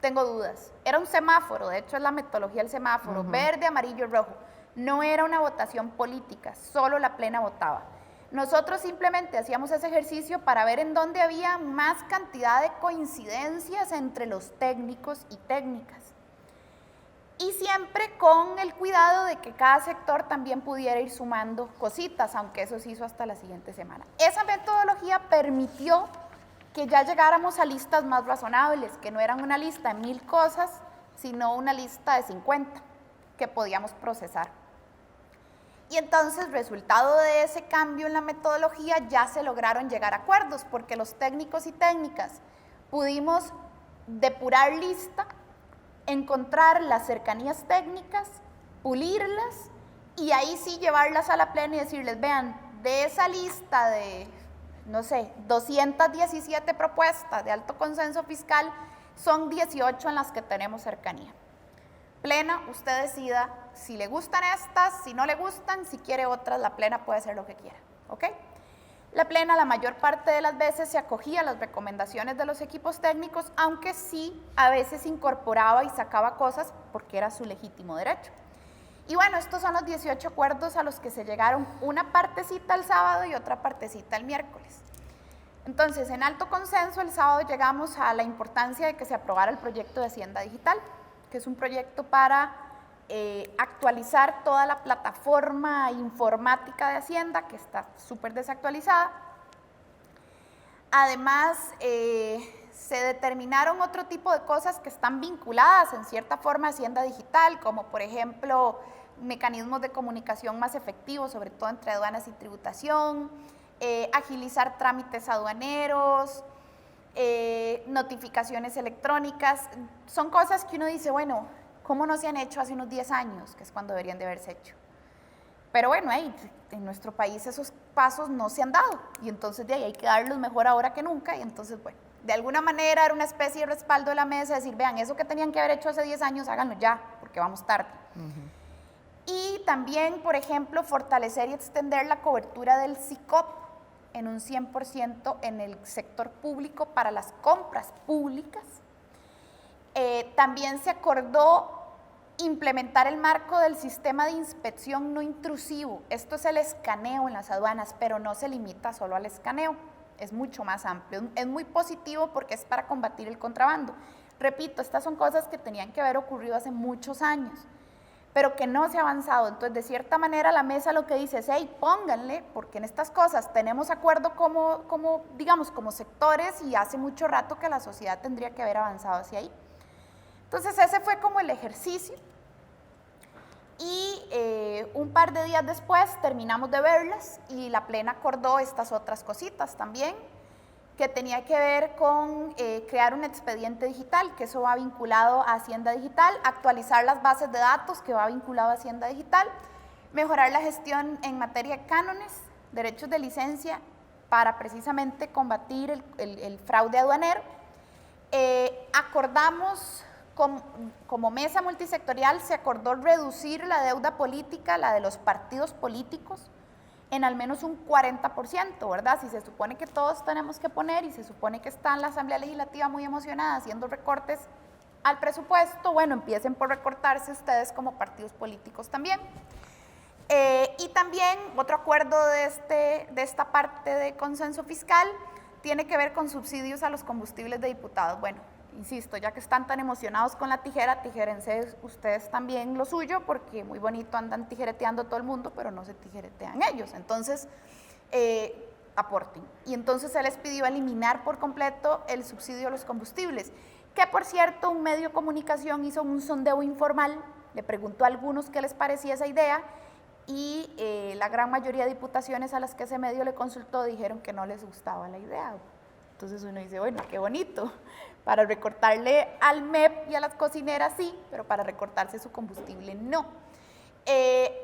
tengo dudas. Era un semáforo, de hecho es la metodología del semáforo, verde, amarillo, rojo. No era una votación política, solo la plena votaba. Nosotros simplemente hacíamos ese ejercicio para ver en dónde había más cantidad de coincidencias entre los técnicos y técnicas. Y siempre con el cuidado de que cada sector también pudiera ir sumando cositas, aunque eso se hizo hasta la siguiente semana. Esa metodología permitió que ya llegáramos a listas más razonables, que no eran una lista de 1000 cosas, sino una lista de 50 que podíamos procesar. Y entonces, resultado de ese cambio en la metodología, ya se lograron llegar a acuerdos, porque los técnicos y técnicas pudimos depurar lista, encontrar las cercanías técnicas, pulirlas, y ahí sí llevarlas a la plena y decirles, vean, de esa lista de, no sé, 217 propuestas de alto consenso fiscal, son 18 en las que tenemos cercanía. Plena, usted decida si le gustan estas, si no le gustan, si quiere otras, la plena puede hacer lo que quiera, ¿ok? La plena la mayor parte de las veces se acogía a las recomendaciones de los equipos técnicos, aunque sí a veces incorporaba y sacaba cosas porque era su legítimo derecho. Y bueno, estos son los 18 acuerdos a los que se llegaron, una partecita el sábado y otra partecita el miércoles. Entonces, en alto consenso, el sábado llegamos a la importancia de que se aprobara el proyecto de Hacienda Digital, que es un proyecto para actualizar toda la plataforma informática de Hacienda, que está súper desactualizada. Además, se determinaron otro tipo de cosas que están vinculadas en cierta forma a Hacienda Digital, como por ejemplo, mecanismos de comunicación más efectivos, sobre todo entre aduanas y tributación, agilizar trámites aduaneros, notificaciones electrónicas. Son cosas que uno dice, bueno, ¿cómo no se han hecho hace unos 10 años, que es cuando deberían de haberse hecho? Pero bueno, en nuestro país esos pasos no se han dado y entonces de ahí hay que darlos mejor ahora que nunca y entonces, bueno, de alguna manera era una especie de respaldo de la mesa, decir, vean, eso que tenían que haber hecho hace 10 años, háganlo ya, porque vamos tarde. Y también, por ejemplo, fortalecer y extender la cobertura del SICOP. en un 100% en el sector público para las compras públicas. También se acordó implementar el marco del sistema de inspección no intrusivo. Esto es el escaneo en las aduanas, pero no se limita solo al escaneo, es mucho más amplio. Es muy positivo porque es para combatir el contrabando. Repito, estas son cosas que tenían que haber ocurrido hace muchos años, pero que no se ha avanzado. Entonces, de cierta manera, la mesa lo que dice es, hey, pónganle, porque en estas cosas tenemos acuerdo como sectores, y hace mucho rato que la sociedad tendría que haber avanzado hacia ahí. Entonces, ese fue como el ejercicio. Y un par de días después terminamos de verlas y la plena acordó estas otras cositas también, que tenía que ver con crear un expediente digital, que eso va vinculado a Hacienda Digital, actualizar las bases de datos, que va vinculado a Hacienda Digital, mejorar la gestión en materia de cánones, derechos de licencia, para precisamente combatir el fraude aduanero. Acordamos, como mesa multisectorial, se acordó reducir la deuda política, la de los partidos políticos, en al menos un 40%, ¿verdad? Si se supone que todos tenemos que poner, y se supone que está en la Asamblea Legislativa muy emocionada haciendo recortes al presupuesto, bueno, empiecen por recortarse ustedes como partidos políticos también. Y también otro acuerdo de esta parte de consenso fiscal tiene que ver con subsidios a los combustibles de diputados. Bueno, insisto, ya que están tan emocionados con la tijera, tijerense ustedes también lo suyo, porque muy bonito andan tijereteando todo el mundo, pero no se tijeretean ellos. Entonces, aporten. Y entonces se les pidió eliminar por completo el subsidio a los combustibles, que por cierto, un medio de comunicación hizo un sondeo informal, le preguntó a algunos qué les parecía esa idea, y la gran mayoría de diputaciones a las que ese medio le consultó dijeron que no les gustaba la idea. Entonces uno dice, bueno, qué bonito, para recortarle al MEP y a las cocineras sí, pero para recortarse su combustible no.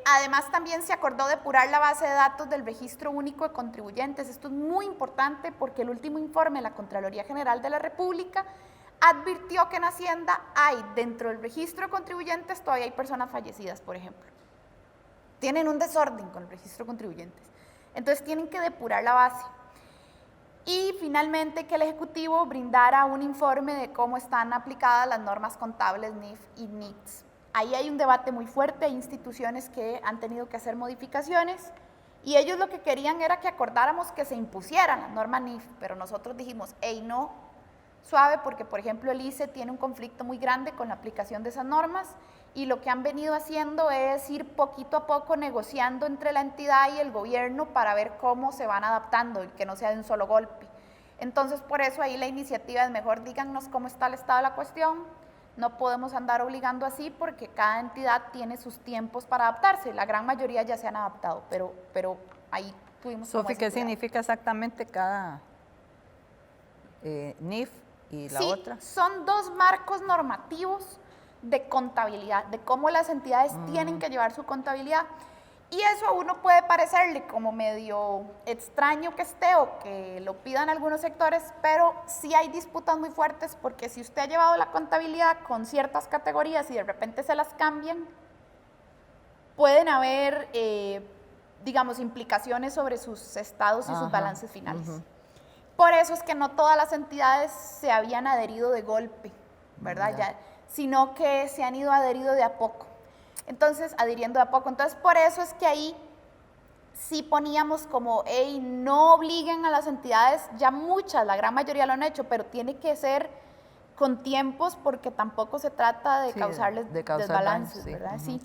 Además, también se acordó depurar la base de datos del Registro Único de Contribuyentes. Esto es muy importante porque el último informe de la Contraloría General de la República advirtió que en Hacienda dentro del Registro de Contribuyentes todavía hay personas fallecidas, por ejemplo. Tienen un desorden con el Registro de Contribuyentes. Entonces tienen que depurar la base. Y finalmente que el Ejecutivo brindara un informe de cómo están aplicadas las normas contables NIF y NITS. Ahí hay un debate muy fuerte, hay instituciones que han tenido que hacer modificaciones, y ellos lo que querían era que acordáramos que se impusieran las normas NIF, pero nosotros dijimos, hey, no, suave, porque por ejemplo el ICE tiene un conflicto muy grande con la aplicación de esas normas, y lo que han venido haciendo es ir poquito a poco negociando entre la entidad y el gobierno para ver cómo se van adaptando y que no sea de un solo golpe. Entonces, por eso ahí la iniciativa es mejor díganos cómo está el estado de la cuestión, no podemos andar obligando así porque cada entidad tiene sus tiempos para adaptarse, la gran mayoría ya se han adaptado, pero ahí tuvimos... Sofi, ¿qué significa exactamente cada NIF y la otra? Son dos marcos normativos de contabilidad, de cómo las entidades tienen que llevar su contabilidad, y eso a uno puede parecerle como medio extraño que esté o que lo pidan algunos sectores, pero sí hay disputas muy fuertes, porque si usted ha llevado la contabilidad con ciertas categorías y de repente se las cambian, pueden haber, digamos, implicaciones sobre sus estados y sus balances finales. Por eso es que no todas las entidades se habían adherido de golpe, ¿verdad? Sino que se han ido adheriendo de a poco. Entonces, por eso es que ahí sí poníamos como, hey, no obliguen a las entidades, ya muchas, la gran mayoría lo han hecho, pero tiene que ser con tiempos, porque tampoco se trata de causarles desbalances, ¿verdad? Sí.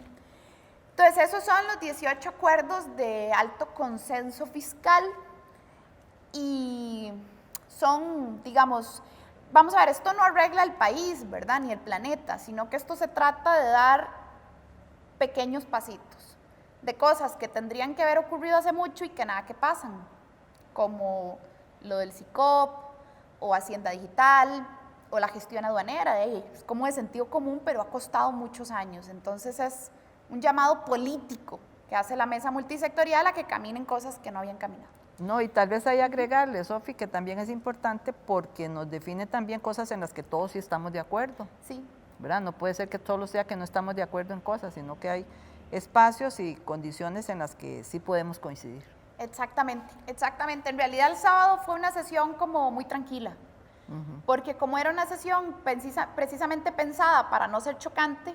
Entonces, esos son los 18 acuerdos de alto consenso fiscal, y son, digamos, vamos a ver, esto no arregla el país, ¿verdad?, ni el planeta, sino que esto se trata de dar pequeños pasitos, de cosas que tendrían que haber ocurrido hace mucho y que nada que pasan, como lo del SICOP, o Hacienda Digital, o la gestión aduanera, es como de sentido común, pero ha costado muchos años. Entonces es un llamado político que hace la mesa multisectorial a que caminen cosas que no habían caminado. No, y tal vez hay agregarle, Sofi, que también es importante porque nos define también cosas en las que todos sí estamos de acuerdo. Sí. ¿Verdad? No puede ser que solo sea que no estamos de acuerdo en cosas, sino que hay espacios y condiciones en las que sí podemos coincidir. Exactamente. En realidad el sábado fue una sesión como muy tranquila, porque como era una sesión precisamente pensada para no ser chocante,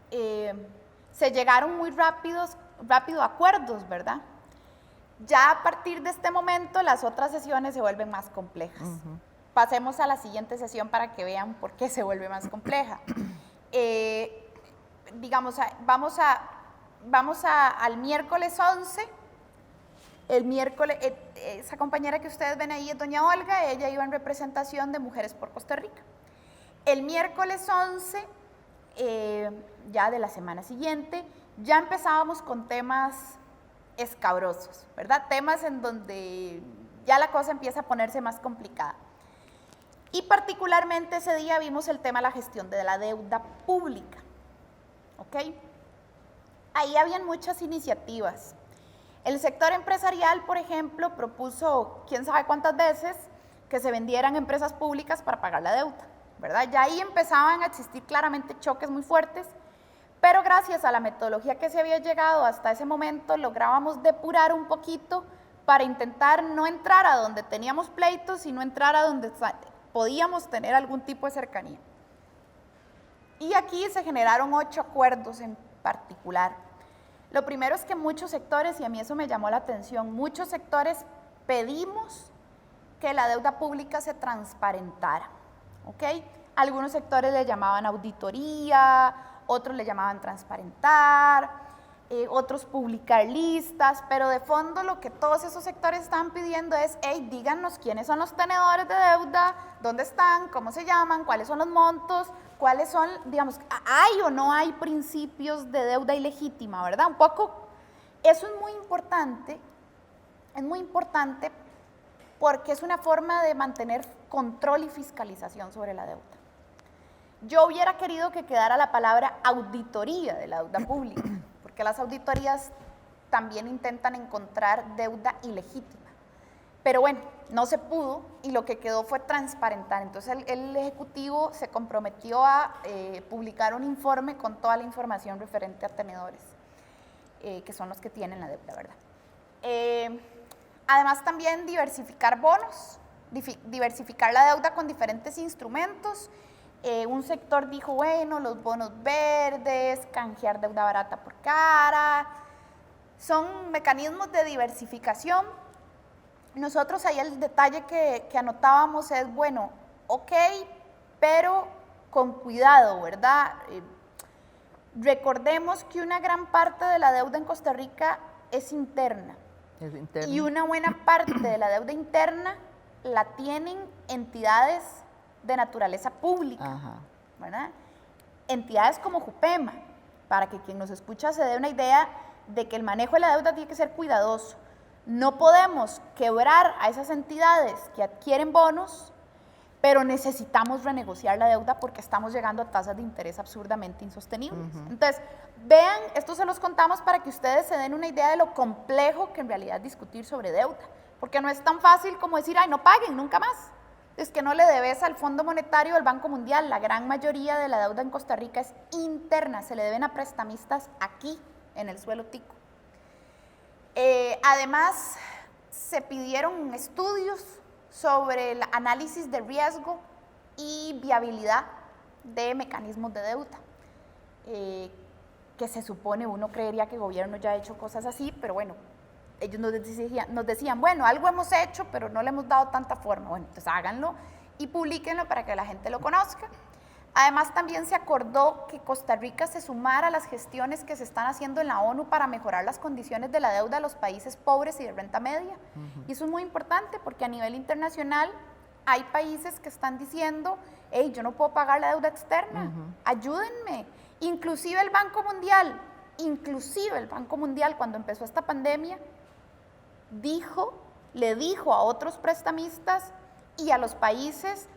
se llegaron muy rápido a acuerdos, ¿verdad? Ya a partir de este momento las otras sesiones se vuelven más complejas. Pasemos a la siguiente sesión para que vean por qué se vuelve más compleja. Vamos al miércoles 11. El miércoles, esa compañera que ustedes ven ahí es doña Olga, ella iba en representación de Mujeres por Costa Rica. El miércoles 11, ya de la semana siguiente, ya empezábamos con temas escabrosos, ¿verdad? Temas en donde ya la cosa empieza a ponerse más complicada. Y particularmente ese día vimos el tema de la gestión de la deuda pública, ¿ok? Ahí habían muchas iniciativas. El sector empresarial, por ejemplo, propuso, quién sabe cuántas veces, que se vendieran empresas públicas para pagar la deuda, ¿verdad? Ya ahí empezaban a existir claramente choques muy fuertes, pero gracias a la metodología que se había llegado hasta ese momento, lográbamos depurar un poquito para intentar no entrar a donde teníamos pleitos, sino entrar a donde podíamos tener algún tipo de cercanía. Y aquí se generaron 8 acuerdos en particular. Lo primero es que muchos sectores, y a mí eso me llamó la atención, muchos sectores pedimos que la deuda pública se transparentara, ¿ok? Algunos sectores le llamaban auditoría, otros le llamaban transparentar, otros publicar listas, pero de fondo lo que todos esos sectores estaban pidiendo es, hey, díganos quiénes son los tenedores de deuda, dónde están, cómo se llaman, cuáles son los montos, cuáles son, digamos, hay o no hay principios de deuda ilegítima, ¿verdad? Un poco, eso es muy importante porque es una forma de mantener control y fiscalización sobre la deuda. Yo hubiera querido que quedara la palabra auditoría de la deuda pública, porque las auditorías también intentan encontrar deuda ilegítima. Pero bueno, no se pudo y lo que quedó fue transparentar. Entonces el Ejecutivo se comprometió a publicar un informe con toda la información referente a tenedores, que son los que tienen la deuda, ¿verdad? Además también diversificar bonos, diversificar la deuda con diferentes instrumentos. Un sector dijo, bueno, los bonos verdes, canjear deuda barata por cara, son mecanismos de diversificación. Nosotros ahí el detalle que anotábamos es, bueno, ok, pero con cuidado, ¿verdad? Recordemos que una gran parte de la deuda en Costa Rica es interna. Y una buena parte de la deuda interna la tienen entidades de naturaleza pública, ¿verdad? Entidades como Jupema, para que quien nos escucha se dé una idea de que el manejo de la deuda tiene que ser cuidadoso. No podemos quebrar a esas entidades que adquieren bonos, pero necesitamos renegociar la deuda porque estamos llegando a tasas de interés absurdamente insostenibles. Entonces, vean, esto se los contamos para que ustedes se den una idea de lo complejo que en realidad es discutir sobre deuda, porque no es tan fácil como decir, ay, no paguen nunca más. Es que no le debes al Fondo Monetario o al Banco Mundial. La gran mayoría de la deuda en Costa Rica es interna, se le deben a prestamistas aquí, en el suelo tico. Además, se pidieron estudios sobre el análisis de riesgo y viabilidad de mecanismos de deuda, que se supone, uno creería que el gobierno ya ha hecho cosas así, pero bueno, ellos nos decían, bueno, algo hemos hecho, pero no le hemos dado tanta forma. Bueno, entonces háganlo y publíquenlo para que la gente lo conozca. Además, también se acordó que Costa Rica se sumara a las gestiones que se están haciendo en la ONU para mejorar las condiciones de la deuda de los países pobres y de renta media. Y eso es muy importante porque a nivel internacional hay países que están diciendo, hey, yo no puedo pagar la deuda externa, ayúdenme. Inclusive el Banco Mundial cuando empezó esta pandemia, le dijo a otros prestamistas y a los países,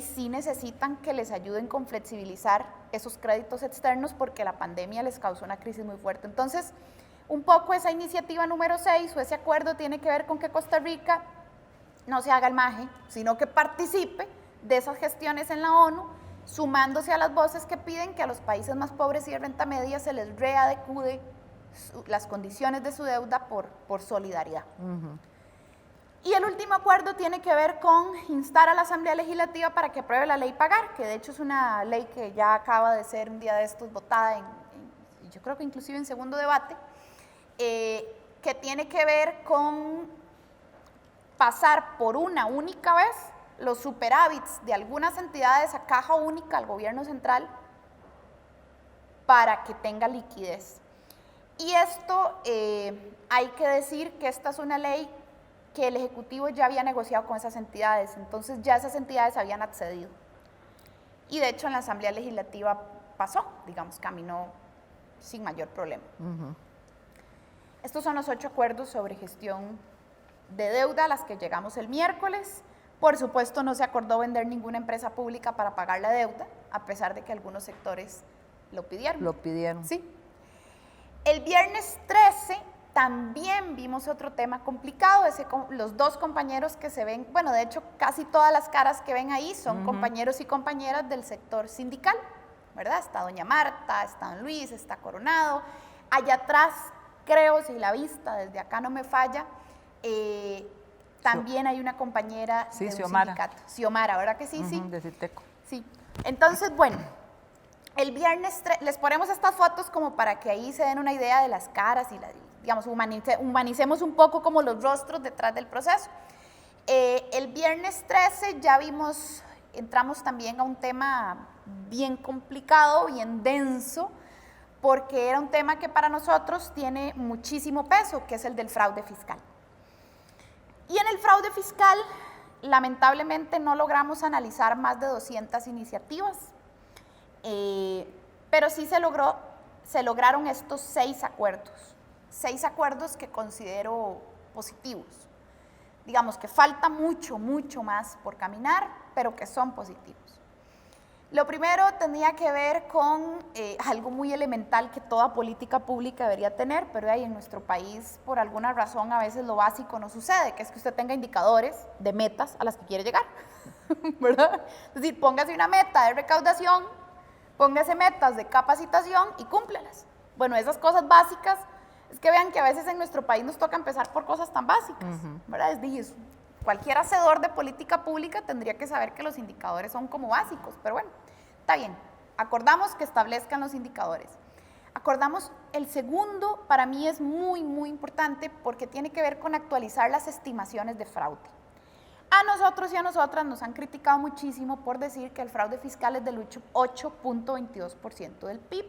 sí necesitan que les ayuden con flexibilizar esos créditos externos porque la pandemia les causó una crisis muy fuerte. Entonces, un poco esa iniciativa número 6 o ese acuerdo tiene que ver con que Costa Rica no se haga el maje, sino que participe de esas gestiones en la ONU, sumándose a las voces que piden que a los países más pobres y de renta media se les readecue las condiciones de su deuda por solidaridad. Y el último acuerdo tiene que ver con instar a la Asamblea Legislativa para que apruebe la ley Pagar, que de hecho es una ley que ya acaba de ser un día de estos votada yo creo que inclusive en segundo debate, que tiene que ver con pasar por una única vez los superávits de algunas entidades a caja única al gobierno central para que tenga liquidez. Y esto hay que decir que esta es una ley que el Ejecutivo ya había negociado con esas entidades, entonces ya esas entidades habían accedido. Y de hecho en la Asamblea Legislativa pasó, digamos, caminó sin mayor problema. Estos son los 8 acuerdos sobre gestión de deuda a las que llegamos el miércoles. Por supuesto, no se acordó vender ninguna empresa pública para pagar la deuda, a pesar de que algunos sectores lo pidieron. Lo pidieron. Sí. El viernes 13 también vimos otro tema complicado. Los 2 compañeros que se ven, bueno, de hecho, casi todas las caras que ven ahí son compañeros y compañeras del sector sindical, ¿verdad? Está doña Marta, está don Luis, está Coronado. Allá atrás, creo, si la vista desde acá no me falla, también hay una compañera de un sindicato. Xiomara, ¿verdad que sí? Sí. De Citeco. Sí. Entonces, bueno, el viernes les ponemos estas fotos como para que ahí se den una idea de las caras y, digamos, humanicemos un poco como los rostros detrás del proceso. El viernes 13 ya entramos también a un tema bien complicado, bien denso, porque era un tema que para nosotros tiene muchísimo peso, que es el del fraude fiscal. Y en el fraude fiscal, lamentablemente no logramos analizar más de 200 iniciativas, pero sí se lograron estos 6 acuerdos. 6 acuerdos que considero positivos. Digamos que falta mucho, mucho más por caminar, pero que son positivos. Lo primero tenía que ver con algo muy elemental que toda política pública debería tener, pero ahí en nuestro país, por alguna razón, a veces lo básico no sucede, que es que usted tenga indicadores de metas a las que quiere llegar, ¿verdad? Es decir, póngase una meta de recaudación, póngase metas de capacitación y cúmplelas. Bueno, esas cosas básicas, es que vean que a veces en nuestro país nos toca empezar por cosas tan básicas, ¿verdad? Es decir, cualquier hacedor de política pública tendría que saber que los indicadores son como básicos, pero bueno, está bien. Acordamos que establezcan los indicadores. Acordamos, el segundo para mí es muy, muy importante porque tiene que ver con actualizar las estimaciones de fraude. A nosotros y a nosotras nos han criticado muchísimo por decir que el fraude fiscal es del 8.22% del PIB.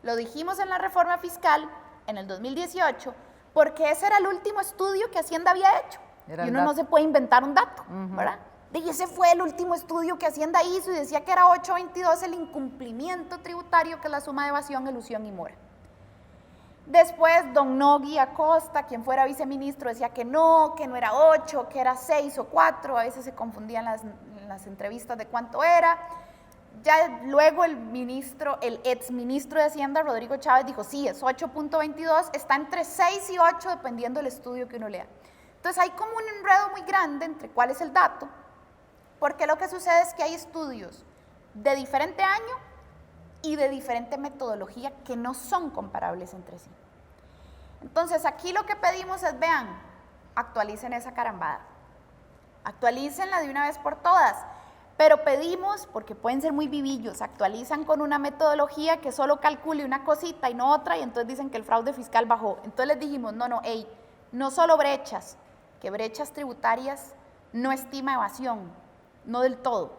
Lo dijimos en la reforma fiscal en el 2018 porque ese era el último estudio que Hacienda había hecho. Y uno no se puede inventar un dato, ¿verdad? Y ese fue el último estudio que Hacienda hizo y decía que era 8.22 el incumplimiento tributario, que es la suma de evasión, elusión y mora. Después, don Nogui Acosta, quien fuera viceministro, decía que no era 8, que era 6 o 4, a veces se confundían las entrevistas de cuánto era. Ya luego el exministro de Hacienda, Rodrigo Chávez, dijo sí, es 8.22, está entre 6 y 8 dependiendo del estudio que uno lea. Entonces hay como un enredo muy grande entre cuál es el dato, porque lo que sucede es que hay estudios de diferente año y de diferente metodología que no son comparables entre sí. Entonces aquí lo que pedimos es, vean, actualicen esa carambada, actualícenla de una vez por todas, pero pedimos, porque pueden ser muy vivillos, actualizan con una metodología que solo calcule una cosita y no otra, y entonces dicen que el fraude fiscal bajó. Entonces les dijimos, no solo brechas, que brechas tributarias no estima evasión, no del todo.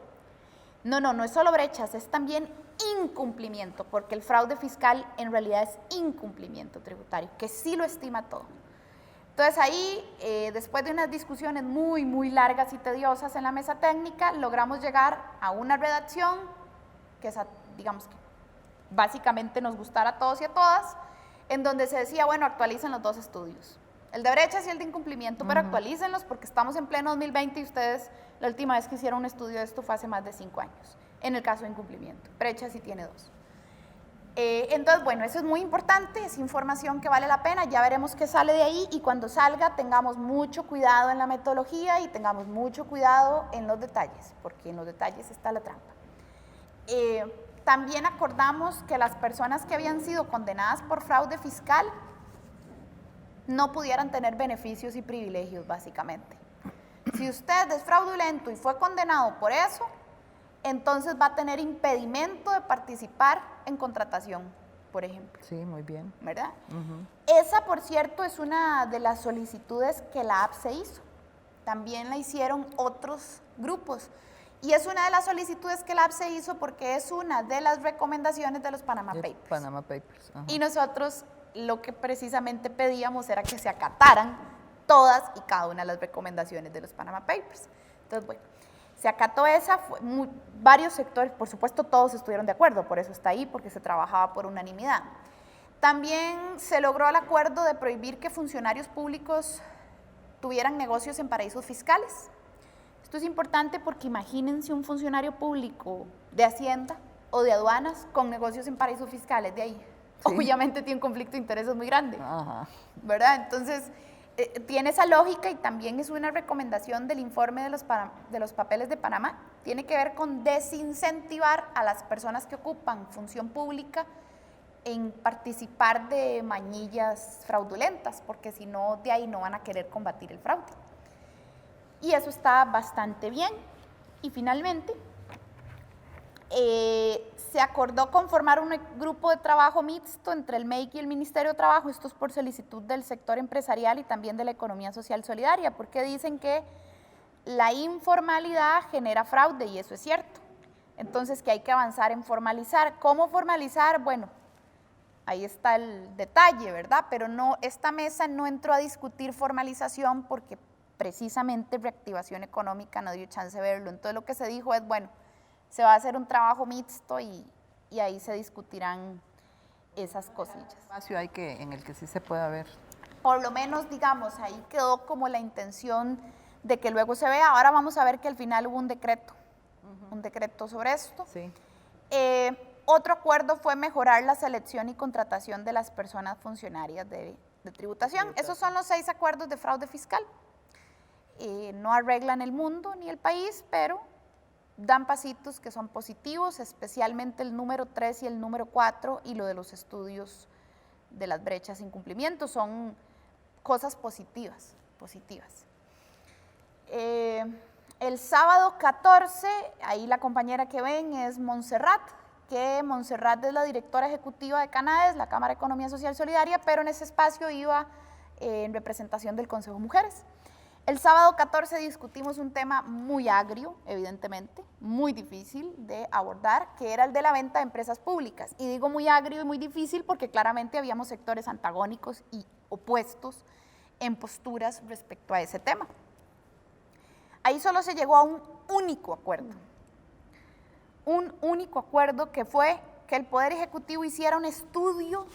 No es solo brechas, es también incumplimiento, porque el fraude fiscal en realidad es incumplimiento tributario, que sí lo estima todo. Entonces ahí, después de unas discusiones muy, muy largas y tediosas en la mesa técnica, logramos llegar a una redacción que, digamos, que básicamente nos gustara a todos y a todas, en donde se decía, bueno, actualicen los 2 estudios. El de brechas y el de incumplimiento, pero actualícenlos porque estamos en pleno 2020 y ustedes la última vez que hicieron un estudio de esto fue hace más de 5 años, en el caso de incumplimiento. Brechas sí tiene 2. Entonces, bueno, eso es muy importante, es información que vale la pena, ya veremos qué sale de ahí y cuando salga tengamos mucho cuidado en la metodología y tengamos mucho cuidado en los detalles, porque en los detalles está la trampa. También acordamos que las personas que habían sido condenadas por fraude fiscal no pudieran tener beneficios y privilegios, básicamente. Si usted es fraudulento y fue condenado por eso, entonces va a tener impedimento de participar en contratación, por ejemplo. Sí, muy bien. ¿Verdad? Esa, por cierto, es una de las solicitudes que la APSE hizo. También la hicieron otros grupos. Y es una de las solicitudes que la APSE hizo porque es una de las recomendaciones de los Panama Papers. Panama Papers. Ajá. Y nosotros lo que precisamente pedíamos era que se acataran todas y cada una de las recomendaciones de los Panama Papers. Entonces, bueno, se acató esa, varios sectores, por supuesto todos estuvieron de acuerdo, por eso está ahí, porque se trabajaba por unanimidad. También se logró el acuerdo de prohibir que funcionarios públicos tuvieran negocios en paraísos fiscales. Esto es importante porque imagínense un funcionario público de Hacienda o de aduanas con negocios en paraísos fiscales de ahí. Sí. Obviamente tiene un conflicto de intereses muy grande, ¿verdad? Entonces, tiene esa lógica y también es una recomendación del informe de los papeles de Panamá. Tiene que ver con desincentivar a las personas que ocupan función pública en participar de mañillas fraudulentas, porque si no, de ahí no van a querer combatir el fraude. Y eso está bastante bien. Y finalmente, se acordó conformar un grupo de trabajo mixto entre el MEIC y el Ministerio de Trabajo, esto es por solicitud del sector empresarial y también de la economía social solidaria, porque dicen que la informalidad genera fraude y eso es cierto. Entonces, que hay que avanzar en formalizar. ¿Cómo formalizar? Bueno, ahí está el detalle, ¿verdad? Pero no, esta mesa no entró a discutir formalización porque precisamente reactivación económica no dio chance de verlo. Entonces, lo que se dijo es, bueno, se va a hacer un trabajo mixto y ahí se discutirán esas cosillas. Espacio hay en el que sí se pueda ver. Por lo menos, digamos, ahí quedó como la intención de que luego se vea. Ahora vamos a ver que al final hubo un decreto sobre esto. Sí. Otro acuerdo fue mejorar la selección y contratación de las personas funcionarias de tributación. Esos son los 6 acuerdos de fraude fiscal. No arreglan el mundo ni el país, pero dan pasitos que son positivos, especialmente el número 3 y el número 4 y lo de los estudios de las brechas sin cumplimiento, son cosas positivas. El sábado 14, ahí la compañera que ven es Montserrat, que Montserrat es la directora ejecutiva de CANADES, la Cámara de Economía Social Solidaria, pero en ese espacio iba en representación del Consejo Mujeres. El sábado 14 discutimos un tema muy agrio, evidentemente, muy difícil de abordar, que era el de la venta de empresas públicas. Y digo muy agrio y muy difícil porque claramente habíamos sectores antagónicos y opuestos en posturas respecto a ese tema. Ahí solo se llegó a un único acuerdo que fue que el Poder Ejecutivo hiciera un estudio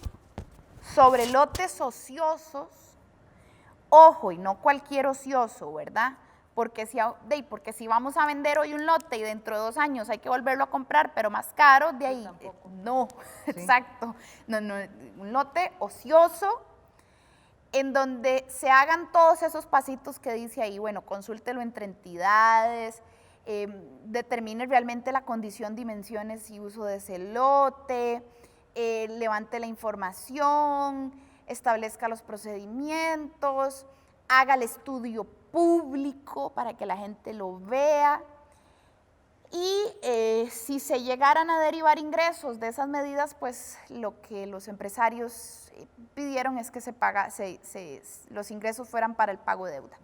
sobre lotes ociosos. Ojo, y no cualquier ocioso, ¿verdad? Porque si vamos a vender hoy un lote y dentro de 2 años hay que volverlo a comprar, pero más caro, de ahí, no, sí. Exacto. No, un lote ocioso en donde se hagan todos esos pasitos que dice ahí, bueno, consúltelo entre entidades, determine realmente la condición, dimensiones y uso de ese lote, levante la información, establezca los procedimientos, haga el estudio público para que la gente lo vea y si se llegaran a derivar ingresos de esas medidas, pues lo que los empresarios pidieron es que los ingresos fueran para el pago de deuda.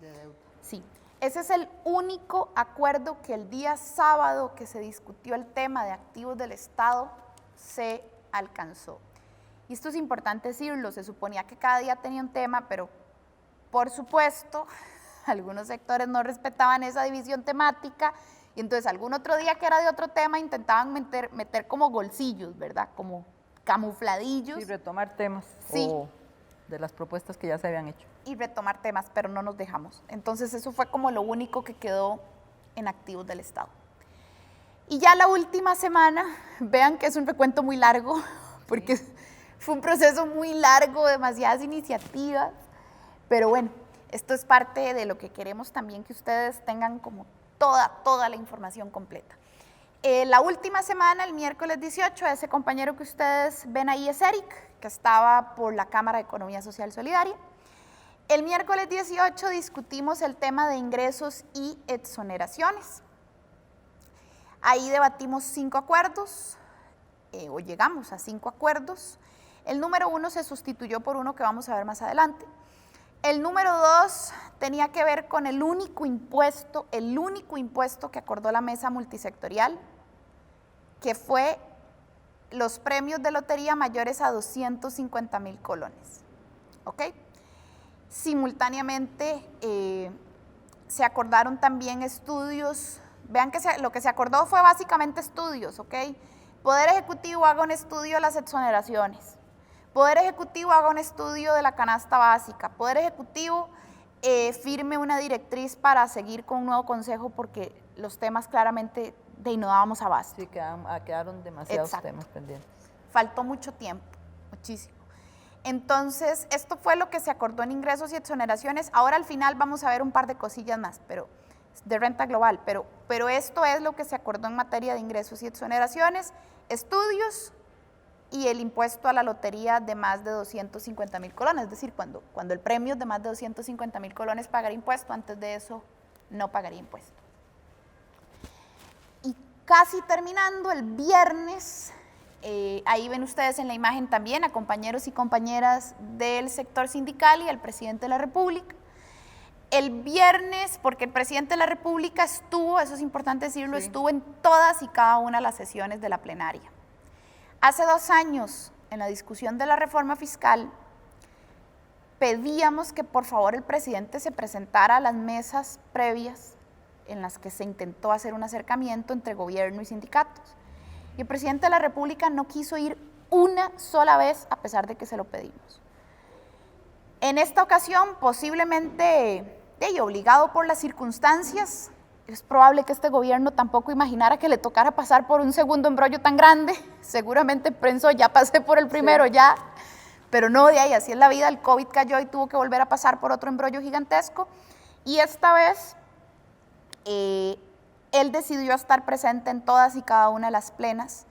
Sí, ese es el único acuerdo que el día sábado que se discutió el tema de activos del Estado se alcanzó. Y esto es importante decirlo, se suponía que cada día tenía un tema, pero por supuesto, algunos sectores no respetaban esa división temática y entonces algún otro día que era de otro tema intentaban meter como golcillos, ¿verdad? Como camufladillos. Sí, retomar temas o de las propuestas que ya se habían hecho. Y retomar temas, pero no nos dejamos. Entonces eso fue como lo único que quedó en activos del Estado. Y ya la última semana, vean que es un recuento muy largo, porque fue un proceso muy largo, demasiadas iniciativas, pero bueno, esto es parte de lo que queremos también que ustedes tengan como toda la información completa. La última semana, el miércoles 18, ese compañero que ustedes ven ahí es Eric, que estaba por la Cámara de Economía Social Solidaria. El miércoles 18 discutimos el tema de ingresos y exoneraciones. Ahí debatimos 5 acuerdos, o llegamos a 5 acuerdos. El número 1 se sustituyó por uno que vamos a ver más adelante. El número 2 tenía que ver con el único impuesto que acordó la mesa multisectorial, que fue los premios de lotería mayores a 250,000 colones. ¿Ok? Simultáneamente se acordaron también estudios. Vean que lo que se acordó fue básicamente estudios, ¿ok? Poder Ejecutivo haga un estudio de las exoneraciones. Poder Ejecutivo haga un estudio de la canasta básica. Poder Ejecutivo firme una directriz para seguir con un nuevo consejo porque los temas claramente no dábamos abasto. Sí, quedaron demasiados temas pendientes. Faltó mucho tiempo, muchísimo. Entonces, esto fue lo que se acordó en ingresos y exoneraciones. Ahora al final vamos a ver un par de cosillas más, pero de renta global, pero esto es lo que se acordó en materia de ingresos y exoneraciones, estudios y el impuesto a la lotería de más de 250,000 colones, es decir, cuando el premio es de más de 250,000 colones pagará impuesto, antes de eso no pagaría impuesto. Y casi terminando, el viernes, ahí ven ustedes en la imagen también a compañeros y compañeras del sector sindical y al presidente de la República. El viernes, porque el presidente de la República estuvo, eso es importante decirlo, sí, estuvo en todas y cada una de las sesiones de la plenaria. Hace 2 años, en la discusión de la reforma fiscal, pedíamos que por favor el presidente se presentara a las mesas previas en las que se intentó hacer un acercamiento entre gobierno y sindicatos. Y el presidente de la República no quiso ir una sola vez, a pesar de que se lo pedimos. En esta ocasión, posiblemente obligado por las circunstancias, es probable que este gobierno tampoco imaginara que le tocara pasar por un segundo embrollo tan grande. Seguramente pensó, ya pasé por el primero, sí, ya, pero no, de ahí, así es la vida, el COVID cayó y tuvo que volver a pasar por otro embrollo gigantesco. Y esta vez, él decidió estar presente en todas y cada una de las plenas.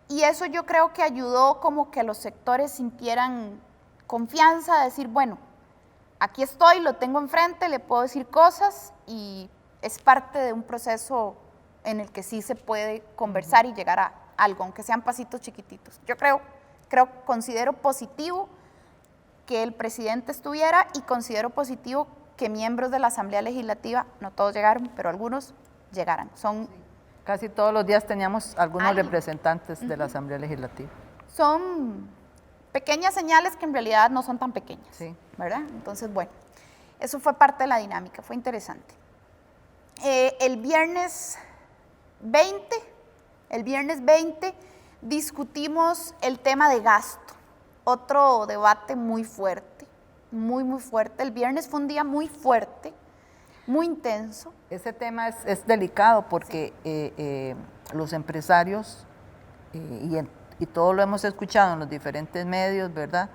Y eso yo creo que ayudó como que los sectores sintieran confianza de decir, bueno, aquí estoy, lo tengo enfrente, le puedo decir cosas y es parte de un proceso en el que sí se puede conversar y llegar a algo, aunque sean pasitos chiquititos. Yo considero positivo que el presidente estuviera y considero positivo que miembros de la Asamblea Legislativa, no todos llegaron, pero algunos llegaran. Casi todos los días teníamos algunos representantes de la Asamblea Legislativa. Son pequeñas señales que en realidad no son tan pequeñas, sí, ¿verdad? Entonces, bueno, eso fue parte de la dinámica, fue interesante. El viernes 20 discutimos el tema de gasto, otro debate muy fuerte, muy fuerte. El viernes fue un día muy fuerte, muy intenso. Ese tema es delicado porque sí, los empresarios, y todo lo hemos escuchado en los diferentes medios, ¿verdad?,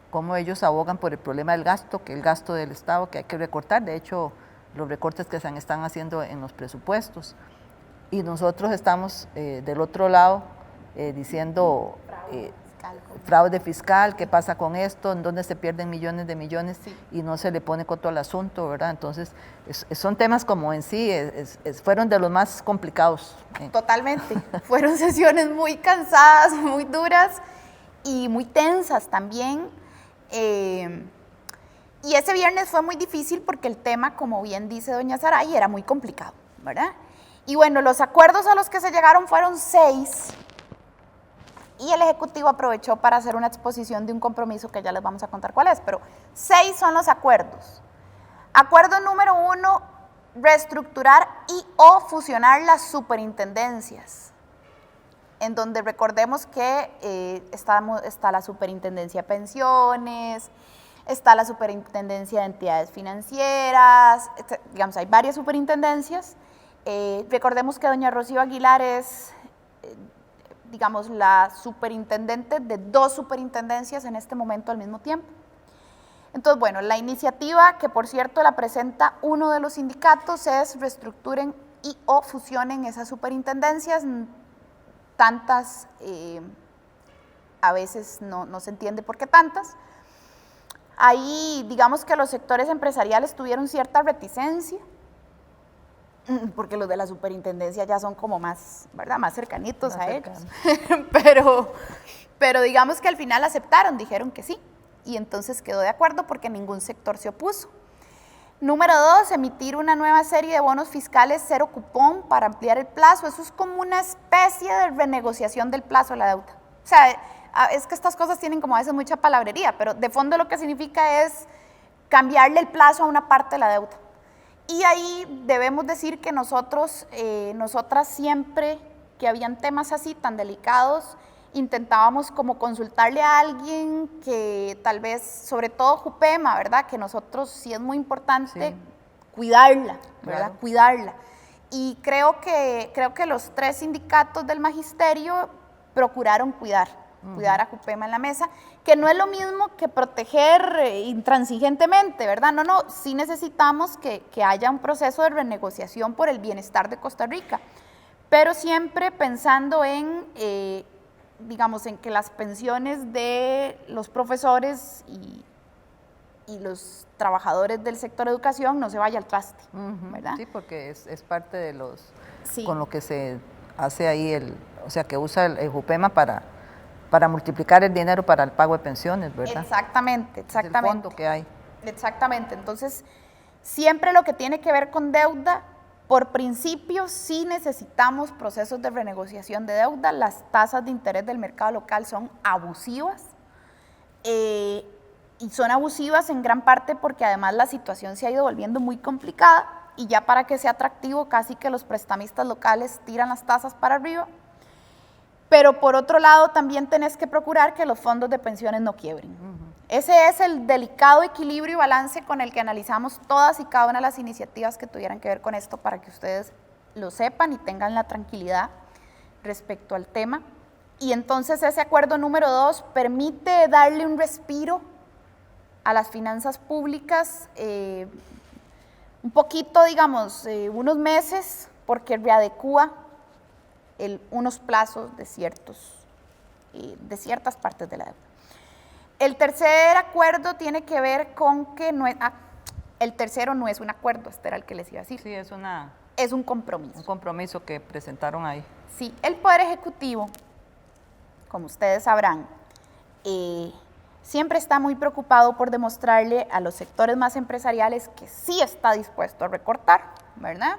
cómo ellos abogan por el problema del gasto, que el gasto del Estado que hay que recortar, de hecho, los recortes que se están haciendo en los presupuestos. Y nosotros estamos del otro lado diciendo fraude fiscal, qué pasa con esto, en dónde se pierden millones de millones, sí, y no se le pone coto al asunto, ¿verdad? Entonces, son temas como en sí, fueron de los más complicados. Totalmente, fueron sesiones muy cansadas, muy duras y muy tensas también. Y ese viernes fue muy difícil porque el tema, como bien dice doña Saray, era muy complicado, ¿verdad? Y bueno, los acuerdos a los que se llegaron fueron 6 y el Ejecutivo aprovechó para hacer una exposición de un compromiso que ya les vamos a contar cuál es, pero 6 son los acuerdos. Acuerdo número 1, reestructurar y o fusionar las superintendencias, en donde recordemos que está la superintendencia de pensiones, está la superintendencia de entidades financieras, digamos, hay varias superintendencias. Recordemos que doña Rocío Aguilar es, digamos, la superintendente de 2 superintendencias en este momento al mismo tiempo. Entonces, bueno, la iniciativa, que por cierto la presenta uno de los sindicatos, es reestructuren y o fusionen esas superintendencias, tantas, a veces no se entiende por qué tantas. Ahí, digamos que los sectores empresariales tuvieron cierta reticencia, porque los de la superintendencia ya son como más, ¿verdad?, más cercanitos a ellos. pero digamos que al final aceptaron, dijeron que sí, y entonces quedó de acuerdo porque ningún sector se opuso. Número 2, emitir una nueva serie de bonos fiscales cero cupón para ampliar el plazo. Eso es como una especie de renegociación del plazo de la deuda. O sea, es que estas cosas tienen como a veces mucha palabrería, pero de fondo lo que significa es cambiarle el plazo a una parte de la deuda. Y ahí debemos decir que nosotras siempre que habían temas así tan delicados, intentábamos como consultarle a alguien que tal vez, sobre todo Jupema, ¿verdad? Que nosotros sí es muy importante cuidarla, ¿verdad? Claro. Cuidarla. Y creo que los 3 sindicatos del magisterio procuraron cuidar a Jupema en la mesa, que no es lo mismo que proteger intransigentemente, ¿verdad? No, sí necesitamos que haya un proceso de renegociación por el bienestar de Costa Rica, pero siempre pensando en, digamos, en que las pensiones de los profesores y los trabajadores del sector educación no se vaya al traste, ¿verdad? Sí, porque es parte de con lo que se hace ahí, o sea, que usa el Jupema para multiplicar el dinero para el pago de pensiones, ¿verdad? Exactamente. Es el fondo que hay. Exactamente, entonces siempre lo que tiene que ver con deuda, por principio sí necesitamos procesos de renegociación de deuda. Las tasas de interés del mercado local son abusivas, y son abusivas en gran parte porque además la situación se ha ido volviendo muy complicada, y ya para que sea atractivo casi que los prestamistas locales tiran las tasas para arriba. Pero por otro lado también tenés que procurar que los fondos de pensiones no quiebren. Ese es el delicado equilibrio y balance con el que analizamos todas y cada una de las iniciativas que tuvieran que ver con esto, para que ustedes lo sepan y tengan la tranquilidad respecto al tema. Y entonces ese acuerdo número 2 permite darle un respiro a las finanzas públicas, un poquito, digamos, unos meses, porque readecúa unos plazos de ciertas partes de la deuda. El tercer acuerdo tiene que ver con que el tercero no es un acuerdo, este era el que les iba a decir. Sí, es un compromiso. Un compromiso que presentaron ahí. Sí, el Poder Ejecutivo, como ustedes sabrán, siempre está muy preocupado por demostrarle a los sectores más empresariales que sí está dispuesto a recortar, ¿verdad?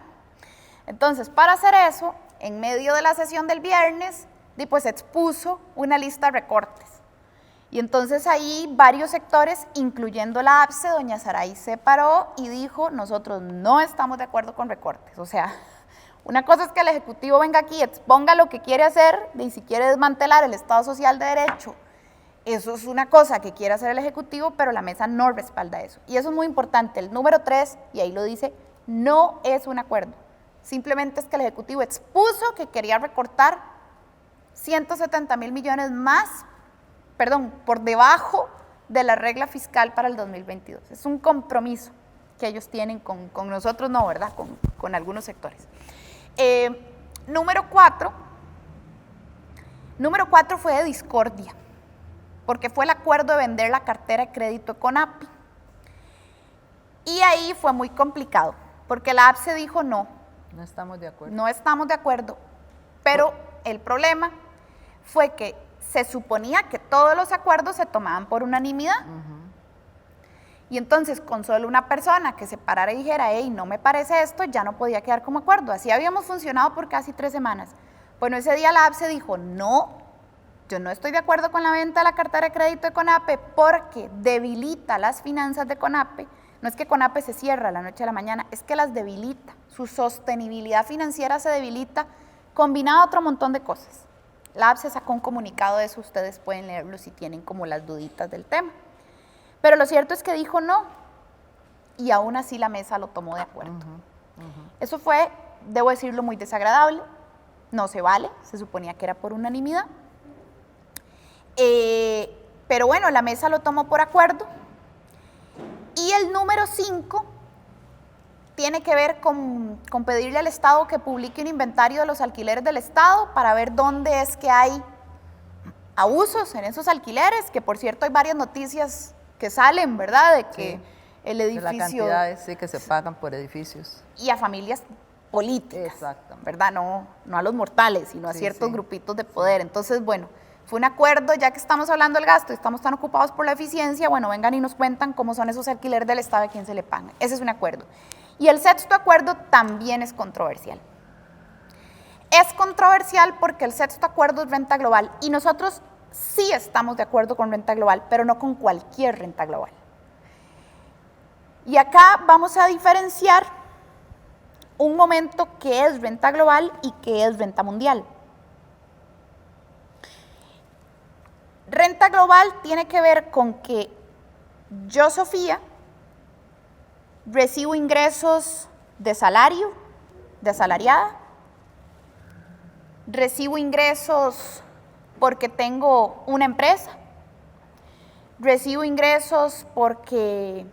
Entonces, para hacer eso, en medio de la sesión del viernes, pues expuso una lista de recortes. Y entonces ahí varios sectores, incluyendo la APSE, doña Saray se paró y dijo: nosotros no estamos de acuerdo con recortes. O sea, una cosa es que el Ejecutivo venga aquí y exponga lo que quiere hacer, y si quiere desmantelar el Estado Social de Derecho, eso es una cosa que quiere hacer el Ejecutivo, pero la mesa no respalda eso. Y eso es muy importante. El número 3, y ahí lo dice, no es un acuerdo. Simplemente es que el Ejecutivo expuso que quería recortar 170,000 millones más, por debajo de la regla fiscal para el 2022. Es un compromiso que ellos tienen con nosotros, no, ¿verdad? Con algunos sectores. Número 4 fue de discordia, porque fue el acuerdo de vender la cartera de crédito de CONAPI. Y ahí fue muy complicado, porque la APSE dijo no. No estamos de acuerdo. No estamos de acuerdo, pero el problema fue que se suponía que todos los acuerdos se tomaban por unanimidad. Y entonces con solo una persona que se parara y dijera: hey, no me parece esto, ya no podía quedar como acuerdo. Así habíamos funcionado por casi 3 semanas. Bueno, ese día la APSE dijo: no, yo no estoy de acuerdo con la venta de la cartera de crédito de CONAPE porque debilita las finanzas de CONAPE. No es que CONAPE se cierra la noche a la mañana, es que las debilita. Su sostenibilidad financiera se debilita, combinado a otro montón de cosas. La APSE sacó un comunicado de eso, ustedes pueden leerlo si tienen como las duditas del tema. Pero lo cierto es que dijo no, y aún así la mesa lo tomó de acuerdo. Eso fue, debo decirlo, muy desagradable, no se vale, se suponía que era por unanimidad. Pero bueno, la mesa lo tomó por acuerdo. Y el número 5 tiene que ver con pedirle al Estado que publique un inventario de los alquileres del Estado para ver dónde es que hay abusos en esos alquileres, que por cierto hay varias noticias que salen, ¿verdad? De que Sí, el de edificio... las cantidades sí, que se pagan por edificios. Y a familias políticas, Exactamente. ¿verdad? No a los mortales, sino a Sí, ciertos sí. grupitos de poder. Entonces, bueno, fue un acuerdo, ya que estamos hablando del gasto y estamos tan ocupados por la eficiencia, bueno, vengan y nos cuentan cómo son esos alquileres del Estado y a quién se le pagan. Ese es un acuerdo. Y el sexto acuerdo también es controversial. Es controversial porque el sexto acuerdo es renta global y nosotros sí estamos de acuerdo con renta global, pero no con cualquier renta global. Y acá vamos a diferenciar un momento que es renta global y que es renta mundial. Renta global tiene que ver con que yo, Sofía, recibo ingresos de salario, de asalariada, recibo ingresos porque tengo una empresa, recibo ingresos porque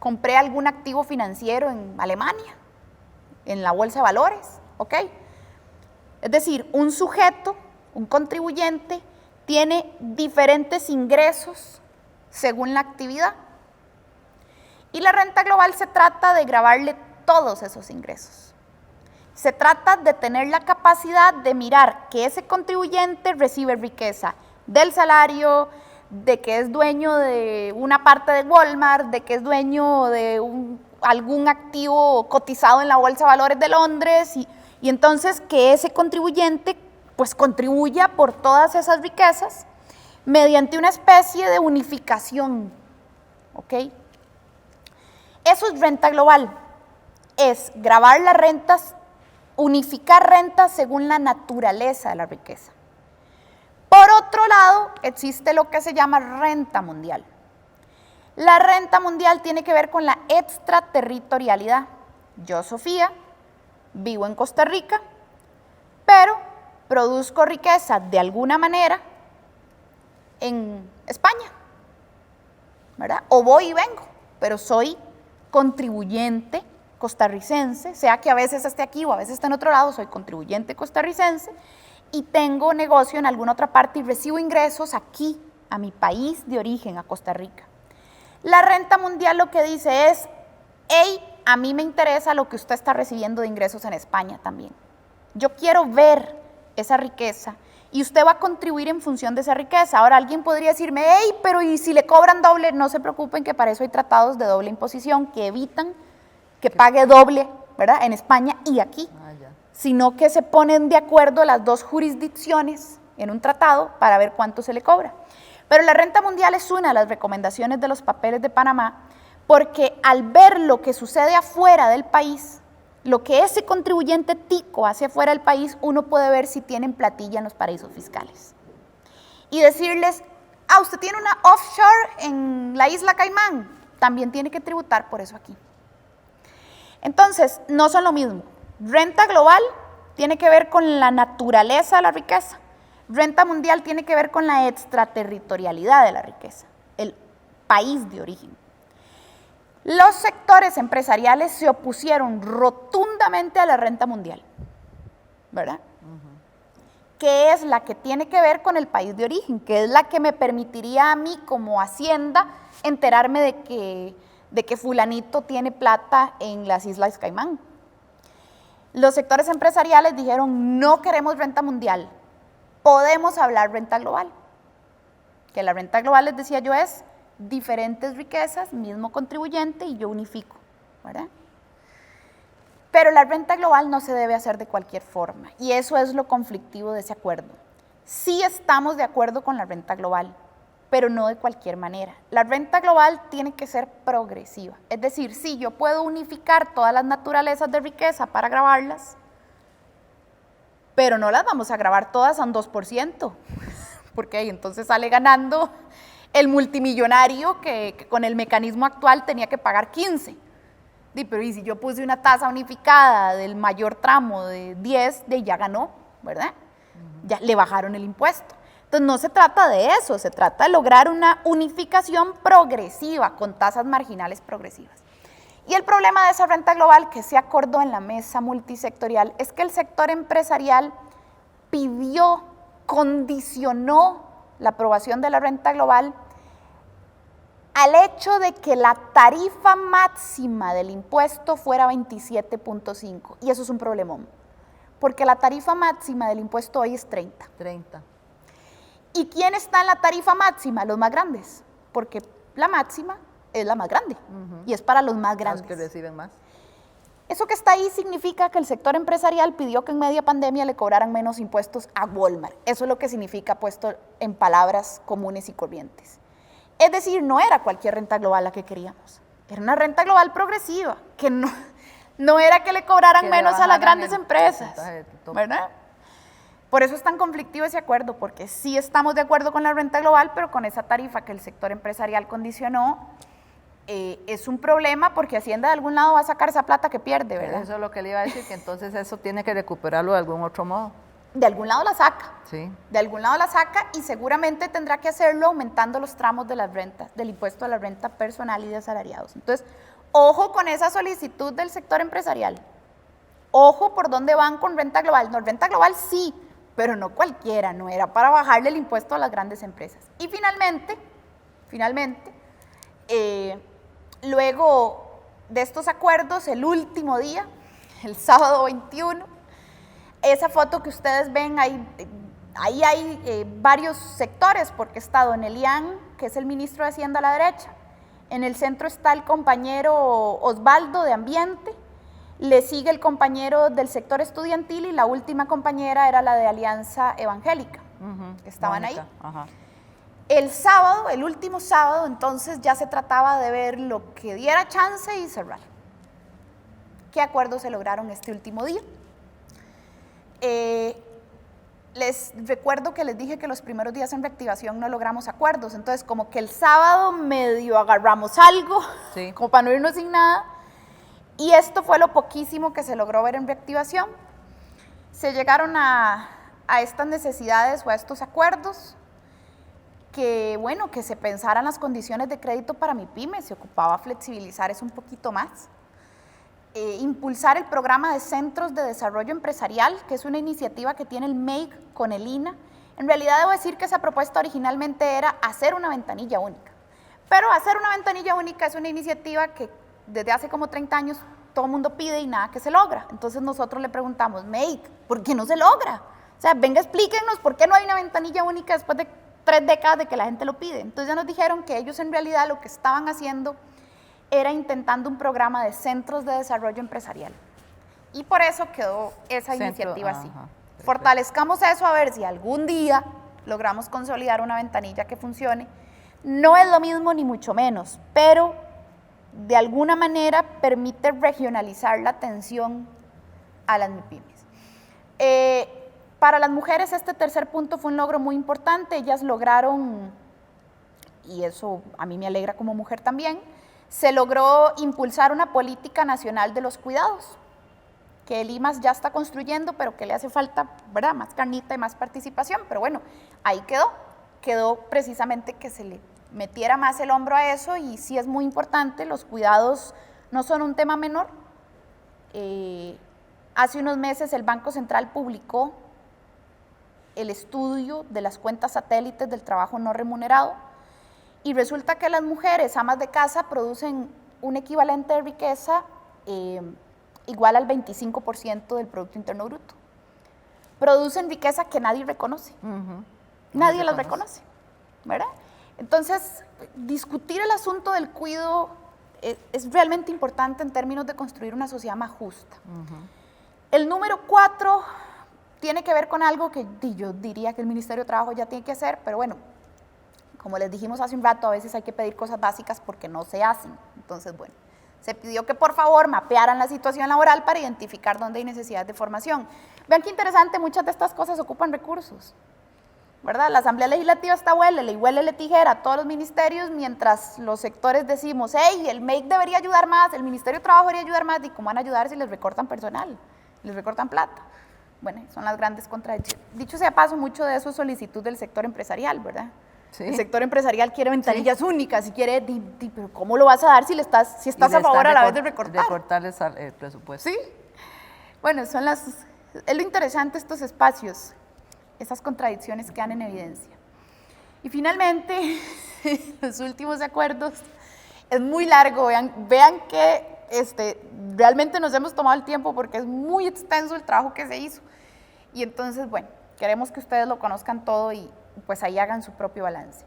compré algún activo financiero en Alemania, en la bolsa de valores, ¿ok? Es decir, un sujeto, un contribuyente, tiene diferentes ingresos según la actividad. Y la renta global se trata de gravarle todos esos ingresos. Se trata de tener la capacidad de mirar que ese contribuyente recibe riqueza del salario, de que es dueño de una parte de Walmart, de que es dueño de algún activo cotizado en la Bolsa de Valores de Londres, y entonces que ese contribuyente pues contribuya por todas esas riquezas mediante una especie de unificación, ¿ok? Eso es renta global, es gravar las rentas, unificar rentas según la naturaleza de la riqueza. Por otro lado, existe lo que se llama renta mundial. La renta mundial tiene que ver con la extraterritorialidad. Yo, Sofía, vivo en Costa Rica, pero produzco riqueza de alguna manera en España, ¿verdad? O voy y vengo, pero soy contribuyente costarricense, sea que a veces esté aquí o a veces esté en otro lado, soy contribuyente costarricense y tengo negocio en alguna otra parte y recibo ingresos aquí, a mi país de origen, a Costa Rica. La renta mundial lo que dice es, hey, a mí me interesa lo que usted está recibiendo de ingresos en España también. Yo quiero ver esa riqueza y usted va a contribuir en función de esa riqueza. Ahora alguien podría decirme, hey, pero ¿y si le cobran doble? No se preocupen, que para eso hay tratados de doble imposición que evitan que pague doble, ¿verdad? En España y aquí, sino que se ponen de acuerdo las dos jurisdicciones en un tratado para ver cuánto se le cobra. Pero la renta mundial es una de las recomendaciones de los papeles de Panamá, porque al ver lo que sucede afuera del país, lo que ese contribuyente tico hace afuera del país, uno puede ver si tienen platilla en los paraísos fiscales. Y decirles, usted tiene una offshore en la isla Caimán, también tiene que tributar por eso aquí. Entonces, no son lo mismo. Renta global tiene que ver con la naturaleza de la riqueza. Renta mundial tiene que ver con la extraterritorialidad de la riqueza, el país de origen. Los sectores empresariales se opusieron rotundamente a la renta mundial, ¿verdad? Que es la que tiene que ver con el país de origen, que es la que me permitiría a mí como Hacienda enterarme de que fulanito tiene plata en las Islas Caimán. Los sectores empresariales dijeron, no queremos renta mundial, podemos hablar renta global. Que la renta global, les decía yo, es diferentes riquezas, mismo contribuyente y yo unifico, ¿verdad? Pero la renta global no se debe hacer de cualquier forma y eso es lo conflictivo de ese acuerdo. Sí estamos de acuerdo con la renta global, pero no de cualquier manera. La renta global tiene que ser progresiva, es decir, sí, yo puedo unificar todas las naturalezas de riqueza para gravarlas, pero no las vamos a gravar todas a un 2%, porque ahí entonces sale ganando el multimillonario que con el mecanismo actual tenía que pagar 15. Pero y si yo puse una tasa unificada del mayor tramo de 10, ya ganó, ¿verdad? Ya le bajaron el impuesto. Entonces no se trata de eso, se trata de lograr una unificación progresiva con tasas marginales progresivas. Y el problema de esa renta global que se acordó en la mesa multisectorial es que el sector empresarial condicionó la aprobación de la renta global al hecho de que la tarifa máxima del impuesto fuera 27.5, y eso es un problemón, porque la tarifa máxima del impuesto hoy es 30. 30. ¿Y quién está en la tarifa máxima? Los más grandes, porque la máxima es la más grande, y es para los más grandes. Los que reciben más. Eso que está ahí significa que el sector empresarial pidió que en media pandemia le cobraran menos impuestos a Walmart. Eso es lo que significa, puesto en palabras comunes y corrientes. Es decir, no era cualquier renta global la que queríamos, era una renta global progresiva, que no era que le cobraran Que menos a las grandes empresas, top. ¿verdad? Por eso es tan conflictivo ese acuerdo, porque sí estamos de acuerdo con la renta global, pero con esa tarifa que el sector empresarial condicionó, es un problema porque Hacienda de algún lado va a sacar esa plata que pierde, ¿verdad? Eso es lo que le iba a decir, que entonces eso tiene que recuperarlo de algún otro modo. De algún lado la saca. Sí. De algún lado la saca y seguramente tendrá que hacerlo aumentando los tramos de las rentas, del impuesto a la renta personal y de asalariados. Entonces, ojo con esa solicitud del sector empresarial. Ojo por dónde van con renta global. No, renta global sí, pero no cualquiera, no era para bajarle el impuesto a las grandes empresas. Y finalmente, luego de estos acuerdos, el último día, el sábado 21, esa foto que ustedes ven, ahí hay varios sectores, porque está don Elian, que es el ministro de Hacienda a la derecha, en el centro está el compañero Osvaldo de Ambiente, le sigue el compañero del sector estudiantil y la última compañera era la de Alianza Evangélica, que estaban Mónica. ahí. Ajá. El sábado, el último sábado, entonces ya se trataba de ver lo que diera chance y cerrar. ¿Qué acuerdos se lograron este último día? Les recuerdo que les dije que los primeros días en reactivación no logramos acuerdos, entonces como que el sábado medio agarramos algo, Sí. como para no irnos sin nada, y esto fue lo poquísimo que se logró ver en reactivación. Se llegaron a estas necesidades o a estos acuerdos, que bueno, que se pensaran las condiciones de crédito para MIPYME, se ocupaba flexibilizar eso un poquito más. Impulsar el programa de Centros de Desarrollo Empresarial, que es una iniciativa que tiene el MEIC con el INA. En realidad debo decir que esa propuesta originalmente era hacer una ventanilla única, pero hacer una ventanilla única es una iniciativa que desde hace como 30 años todo el mundo pide y nada que se logra. Entonces nosotros le preguntamos, MEIC, ¿por qué no se logra? O sea, venga, explíquenos por qué no hay una ventanilla única después de 3 décadas de que la gente lo pide. Entonces ya nos dijeron que ellos en realidad lo que estaban haciendo era intentando un programa de centros de desarrollo empresarial. Y por eso quedó esa iniciativa así. Fortalezcamos eso a ver si algún día logramos consolidar una ventanilla que funcione. No es lo mismo ni mucho menos, pero de alguna manera permite regionalizar la atención a las MIPYMES. Para las mujeres este tercer punto fue un logro muy importante. Ellas lograron, y eso a mí me alegra como mujer también, se logró impulsar una política nacional de los cuidados, que el IMAS ya está construyendo, pero que le hace falta, ¿verdad?, más carnita y más participación, pero bueno, ahí quedó precisamente que se le metiera más el hombro a eso, y sí es muy importante, los cuidados no son un tema menor. Hace unos meses el Banco Central publicó el estudio de las cuentas satélites del trabajo no remunerado, y resulta que las mujeres amas de casa producen un equivalente de riqueza igual al 25% del Producto Interno Bruto. Producen riqueza que nadie reconoce. Nadie las reconoce, ¿verdad? Entonces, discutir el asunto del cuidado es realmente importante en términos de construir una sociedad más justa. El número 4 tiene que ver con algo que yo diría que el Ministerio de Trabajo ya tiene que hacer, pero bueno, como les dijimos hace un rato, a veces hay que pedir cosas básicas porque no se hacen. Entonces, bueno, se pidió que por favor mapearan la situación laboral para identificar dónde hay necesidades de formación. Vean qué interesante, muchas de estas cosas ocupan recursos, ¿verdad? La Asamblea Legislativa está huélele y huélele tijera a todos los ministerios, mientras los sectores decimos, hey, el MEIC debería ayudar más, el Ministerio de Trabajo debería ayudar más, ¿y cómo van a ayudar si les recortan personal, les recortan plata? Bueno, son las grandes contradicciones. Dicho sea paso, mucho de eso es solicitud del sector empresarial, ¿verdad? Sí. El sector empresarial quiere ventanillas únicas y quiere, pero ¿cómo lo vas a dar si estás a favor a la vez de recortar? Recortarles el presupuesto. Sí. Bueno, es lo interesante estos espacios, esas contradicciones quedan en evidencia. Y finalmente, los últimos acuerdos. Es muy largo, vean que realmente nos hemos tomado el tiempo porque es muy extenso el trabajo que se hizo. Y entonces, bueno, queremos que ustedes lo conozcan todo y pues ahí hagan su propio balance.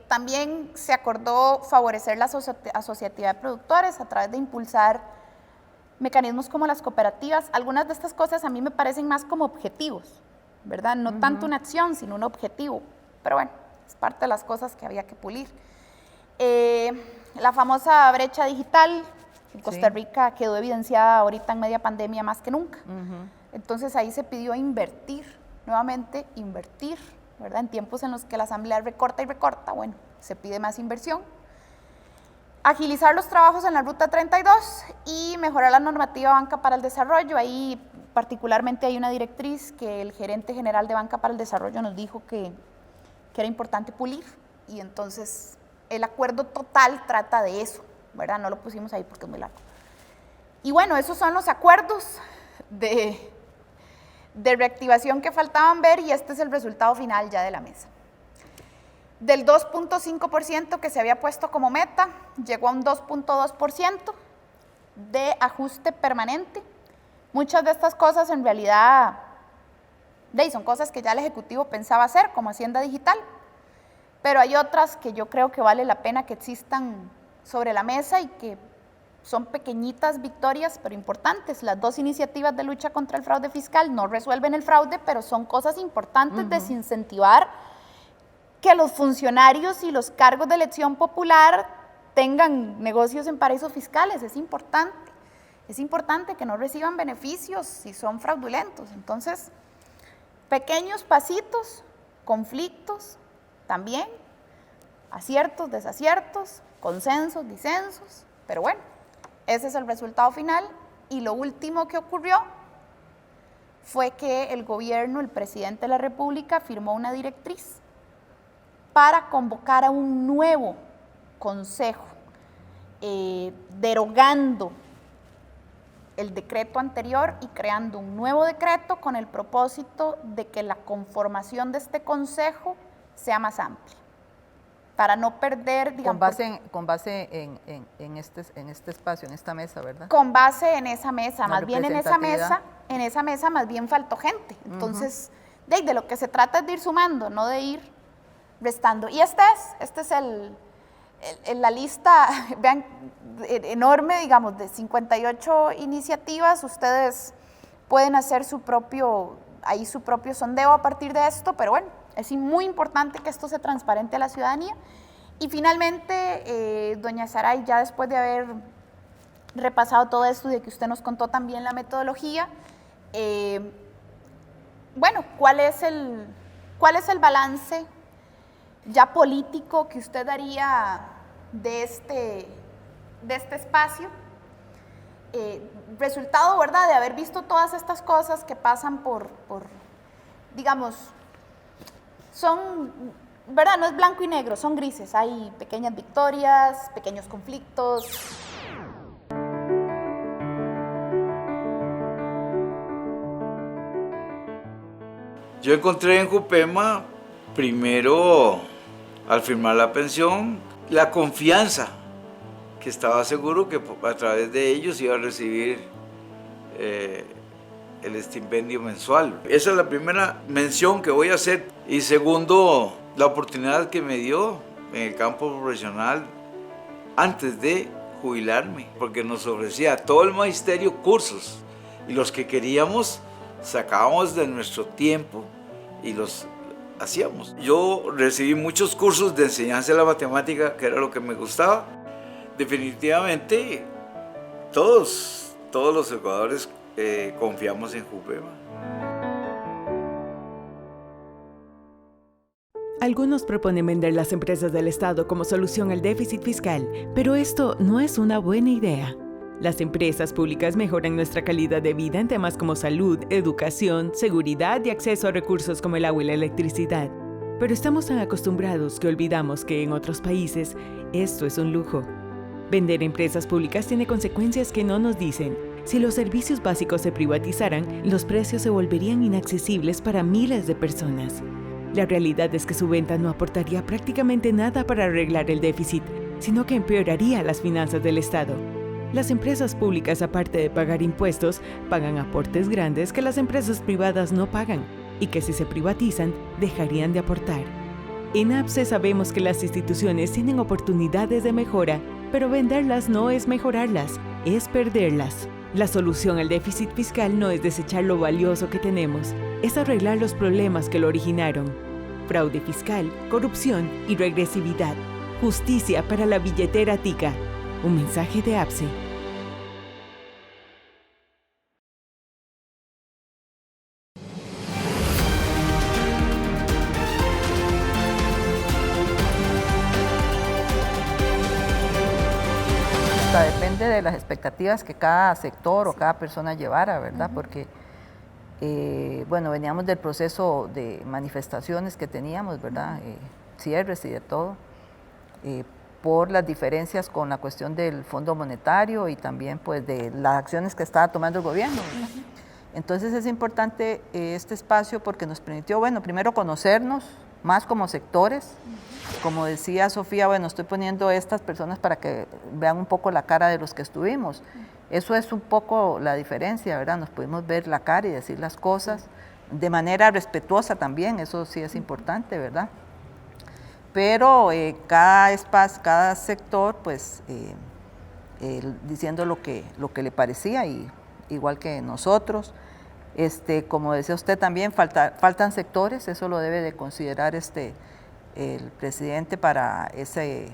También se acordó favorecer la asociatividad de productores a través de impulsar mecanismos como las cooperativas. Algunas de estas cosas a mí me parecen más como objetivos, ¿verdad? No tanto una acción, sino un objetivo. Pero bueno, es parte de las cosas que había que pulir. La famosa brecha digital en Costa Rica quedó evidenciada ahorita en media pandemia más que nunca. Entonces ahí se pidió nuevamente invertir, ¿verdad? En tiempos en los que la Asamblea recorta y recorta, bueno, se pide más inversión. Agilizar los trabajos en la Ruta 32 y mejorar la normativa Banca para el Desarrollo. Ahí particularmente hay una directriz que el gerente general de Banca para el Desarrollo nos dijo que era importante pulir, y entonces el acuerdo total trata de eso, ¿verdad? No lo pusimos ahí porque es muy largo. Y bueno, esos son los acuerdos de reactivación que faltaban ver, y este es el resultado final ya de la mesa. Del 2.5% que se había puesto como meta, llegó a un 2.2% de ajuste permanente. Muchas de estas cosas en realidad son cosas que ya el Ejecutivo pensaba hacer, como Hacienda Digital, pero hay otras que yo creo que vale la pena que existan sobre la mesa y que son pequeñitas victorias, pero importantes. Las dos iniciativas de lucha contra el fraude fiscal no resuelven el fraude, pero son cosas importantes, desincentivar que los funcionarios y los cargos de elección popular tengan negocios en paraísos fiscales. Es importante que no reciban beneficios si son fraudulentos. Entonces, pequeños pasitos, conflictos también, aciertos, desaciertos, consensos, disensos, pero bueno, ese es el resultado final. Y lo último que ocurrió fue que el gobierno, el presidente de la República, firmó una directriz para convocar a un nuevo consejo, derogando el decreto anterior y creando un nuevo decreto con el propósito de que la conformación de este consejo sea más amplia, para no perder, digamos... Con base en este espacio, en esta mesa, ¿verdad? Con base en esa mesa, más bien en esa mesa más bien faltó gente. Entonces, de lo que se trata es de ir sumando, no de ir restando. Y este es la lista, vean, enorme, digamos, de 58 iniciativas. Ustedes pueden hacer su propio sondeo a partir de esto, pero bueno, es muy importante que esto se transparente a la ciudadanía. Y finalmente, doña Saray, ya después de haber repasado todo esto y de que usted nos contó también la metodología, bueno, ¿cuál es el balance ya político que usted daría de este espacio? Resultado, ¿verdad?, de haber visto todas estas cosas que pasan por digamos, son, ¿verdad?, no es blanco y negro, son grises, hay pequeñas victorias, pequeños conflictos. Yo encontré en Jupema, primero, al firmar la pensión, la confianza, que estaba seguro que a través de ellos iba a recibir el estipendio mensual. Esa es la primera mención que voy a hacer. Y segundo, la oportunidad que me dio en el campo profesional antes de jubilarme, porque nos ofrecía todo el magisterio cursos, y los que queríamos sacábamos de nuestro tiempo y los hacíamos. Yo recibí muchos cursos de enseñanza de la matemática, que era lo que me gustaba. Definitivamente todos los educadores confiamos en Jupema. Algunos proponen vender las empresas del Estado como solución al déficit fiscal, pero esto no es una buena idea. Las empresas públicas mejoran nuestra calidad de vida en temas como salud, educación, seguridad y acceso a recursos como el agua y la electricidad. Pero estamos tan acostumbrados que olvidamos que en otros países esto es un lujo. Vender empresas públicas tiene consecuencias que no nos dicen. Si los servicios básicos se privatizaran, los precios se volverían inaccesibles para miles de personas. La realidad es que su venta no aportaría prácticamente nada para arreglar el déficit, sino que empeoraría las finanzas del Estado. Las empresas públicas, aparte de pagar impuestos, pagan aportes grandes que las empresas privadas no pagan y que si se privatizan, dejarían de aportar. En APSE sabemos que las instituciones tienen oportunidades de mejora, pero venderlas no es mejorarlas, es perderlas. La solución al déficit fiscal no es desechar lo valioso que tenemos, es arreglar los problemas que lo originaron. Fraude fiscal, corrupción y regresividad. Justicia para la billetera tica. Un mensaje de APSE. Depende de las expectativas que cada sector o cada persona llevara, ¿verdad? Porque, bueno, veníamos del proceso de manifestaciones que teníamos, ¿verdad? Cierres y de todo, por las diferencias con la cuestión del Fondo Monetario y también pues de las acciones que estaba tomando el gobierno, ¿verdad? Entonces es importante este espacio porque nos permitió, bueno, primero conocernos más como sectores. Como decía Sofía, bueno, estoy poniendo estas personas para que vean un poco la cara de los que estuvimos. Eso es un poco la diferencia, ¿verdad? Nos pudimos ver la cara y decir las cosas de manera respetuosa también, eso sí es importante, ¿verdad? Pero cada espacio, cada sector, pues, diciendo lo que le parecía, y igual que nosotros. Como decía usted también, faltan sectores, eso lo debe de considerar el presidente para ese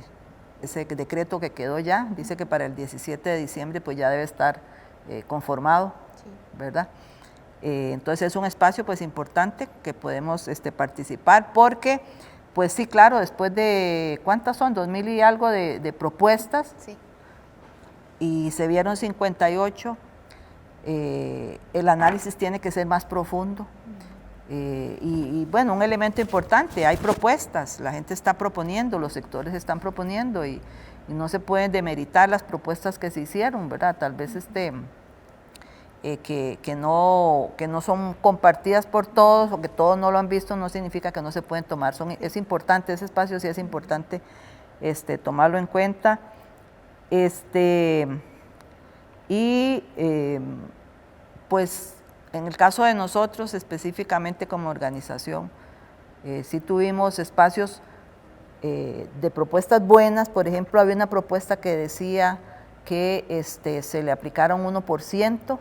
decreto que quedó ya, dice que para el 17 de diciembre pues ya debe estar conformado, sí, ¿verdad? Entonces es un espacio pues importante que podemos participar porque, pues sí, claro, después de, ¿cuántas son? 2000 y algo de propuestas, sí, y se vieron 58, el análisis tiene que ser más profundo. Y bueno, un elemento importante, hay propuestas, la gente está proponiendo, los sectores están proponiendo y no se pueden demeritar las propuestas que se hicieron, ¿verdad? Tal vez que no son compartidas por todos o que todos no lo han visto no significa que no se pueden tomar, es importante, ese espacio sí es importante tomarlo en cuenta. Pues en el caso de nosotros, específicamente como organización, sí tuvimos espacios de propuestas buenas. Por ejemplo, había una propuesta que decía que se le aplicara un 1%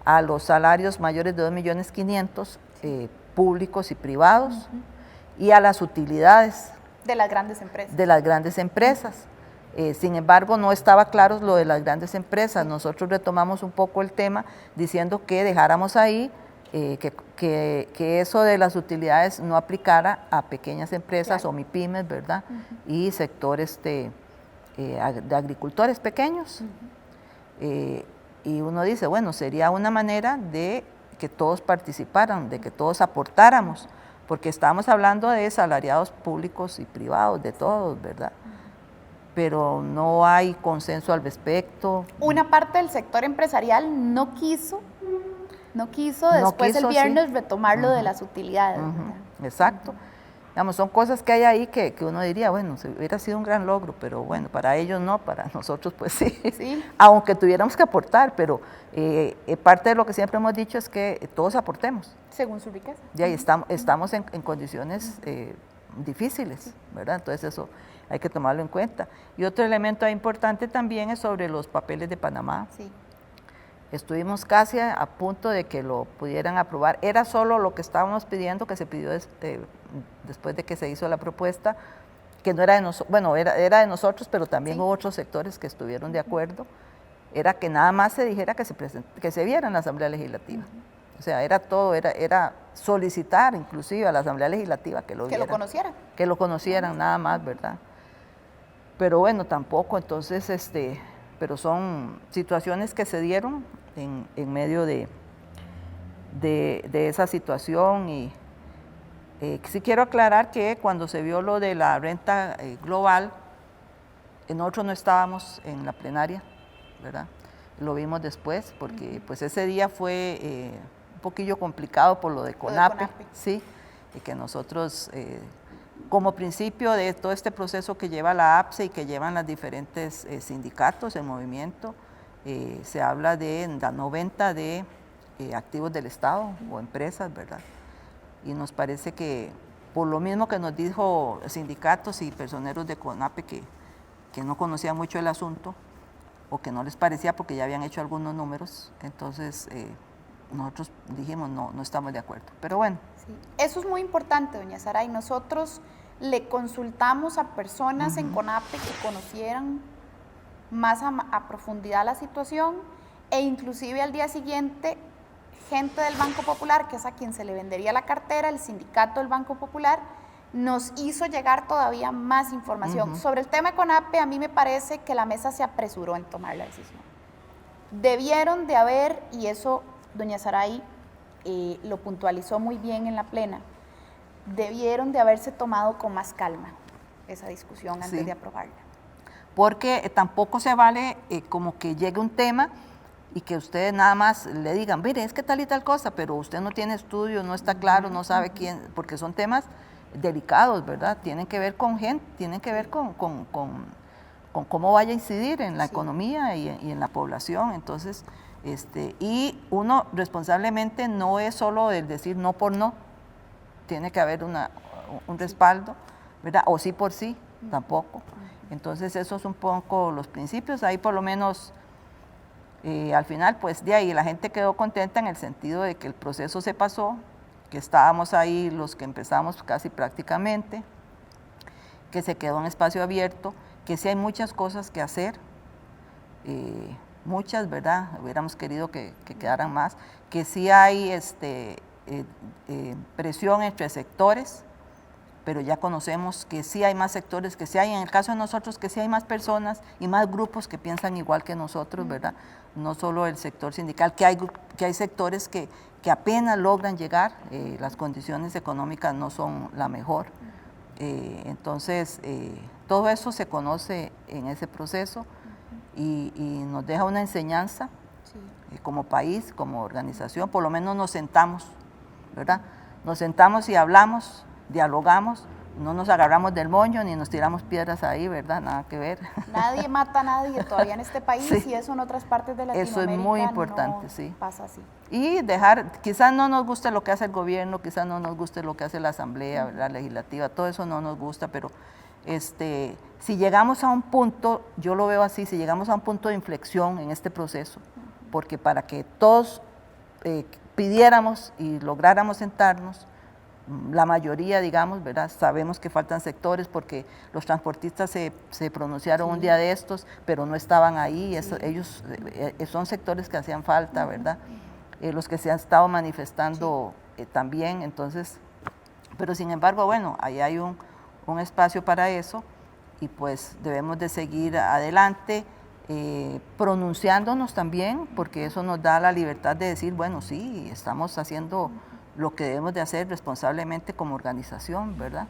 a los salarios mayores de 2.500.000 públicos y privados y a las utilidades de las grandes empresas. De las grandes empresas. Sin embargo, no estaba claro lo de las grandes empresas. Nosotros retomamos un poco el tema diciendo que dejáramos ahí que eso de las utilidades no aplicara a pequeñas empresas, claro, o MIPYMES, ¿verdad? Y sectores de agricultores pequeños. Y uno dice, bueno, sería una manera de que todos participaran, de que todos aportáramos, porque estamos hablando de salariados públicos y privados, de todos, ¿verdad? Pero no hay consenso al respecto. Una parte del sector empresarial no quiso después el viernes, sí, retomarlo de las utilidades. Exacto. Digamos, son cosas que hay ahí que uno diría, bueno, hubiera sido un gran logro, pero bueno, para ellos no, para nosotros pues sí, sí. Aunque tuviéramos que aportar, pero parte de lo que siempre hemos dicho es que todos aportemos. Según su riqueza. Ya estamos en condiciones difíciles, ¿verdad? Entonces eso hay que tomarlo en cuenta. Y otro elemento importante también es sobre los papeles de Panamá. Sí. Estuvimos casi a punto de que lo pudieran aprobar. Era solo lo que estábamos pidiendo, que se pidió después de que se hizo la propuesta, que no era de nosotros, bueno, era de nosotros, pero también sí, hubo otros sectores que estuvieron de acuerdo. Era que nada más se dijera que se viera en la Asamblea Legislativa. O sea, era todo, era solicitar inclusive a la Asamblea Legislativa que lo vieran. Que lo conocieran. Que lo conocieran, nada más, ¿verdad? Pero bueno, tampoco, entonces, pero son situaciones que se dieron en medio de esa situación. Y sí quiero aclarar que cuando se vio lo de la renta global, nosotros no estábamos en la plenaria, ¿verdad? Lo vimos después, porque pues ese día fue un poquillo complicado por lo de CONAPE, sí. y que nosotros, como principio de todo este proceso que lleva la APSE y que llevan los diferentes sindicatos, el movimiento, se habla de la no venta de activos del Estado o empresas, ¿verdad? Y nos parece que por lo mismo que nos dijo sindicatos y personeros de CONAPE que no conocían mucho el asunto o que no les parecía porque ya habían hecho algunos números, entonces nosotros dijimos no estamos de acuerdo, pero bueno. Sí. Eso es muy importante, doña Saray. Nosotros le consultamos a personas en CONAPE que conocieran más a profundidad la situación e inclusive al día siguiente gente del Banco Popular, que es a quien se le vendería la cartera, el sindicato del Banco Popular, nos hizo llegar todavía más información. Sobre el tema de CONAPE, a mí me parece que la mesa se apresuró en tomar la decisión. Debieron de haber, y eso doña Saray lo puntualizó muy bien en la plena, debieron de haberse tomado con más calma esa discusión antes de aprobarla. Porque tampoco se vale como que llegue un tema y que ustedes nada más le digan, mire, es que tal y tal cosa, pero usted no tiene estudio, no está claro, no sabe quién, porque son temas delicados, ¿verdad? Tienen que ver con gente, tienen que ver con cómo vaya a incidir en la economía y en la población. Entonces, y uno responsablemente no es solo el decir no por no, tiene que haber un respaldo, ¿verdad? O sí por sí, tampoco. Entonces, esos son un poco los principios, ahí por lo menos... al final, pues de ahí la gente quedó contenta en el sentido de que el proceso se pasó, que estábamos ahí los que empezamos casi prácticamente, que se quedó un espacio abierto, que sí hay muchas cosas que hacer, muchas, ¿verdad? Hubiéramos querido que quedaran más, que sí hay presión entre sectores, pero ya conocemos que sí hay más sectores, que sí hay, en el caso de nosotros, que sí hay más personas y más grupos que piensan igual que nosotros, ¿verdad? No solo el sector sindical, que hay sectores que apenas logran llegar, las condiciones económicas no son la mejor. Entonces, todo eso se conoce en ese proceso y nos deja una enseñanza como país, como organización, por lo menos nos sentamos, ¿verdad? Nos sentamos y hablamos, dialogamos, no nos agarramos del moño ni nos tiramos piedras ahí, ¿verdad? Nada que ver. Nadie mata a nadie todavía en este país y eso en otras partes de Latinoamérica eso es muy importante, no pasa así. Y dejar, quizás no nos guste lo que hace el gobierno, quizás no nos guste lo que hace la asamblea, ¿verdad? Legislativa, todo eso no nos gusta, pero si llegamos a un punto, yo lo veo así, si llegamos a un punto de inflexión en este proceso, porque para que todos pidiéramos y lográramos sentarnos, la mayoría, digamos, ¿verdad? Sabemos que faltan sectores porque los transportistas se pronunciaron un día de estos, pero no estaban ahí, ellos son sectores que hacían falta, ¿verdad? Los que se han estado manifestando también, entonces, pero sin embargo, bueno, ahí hay un espacio para eso y pues debemos de seguir adelante, pronunciándonos también, porque eso nos da la libertad de decir, bueno, sí, estamos haciendo lo que debemos de hacer responsablemente como organización, ¿verdad?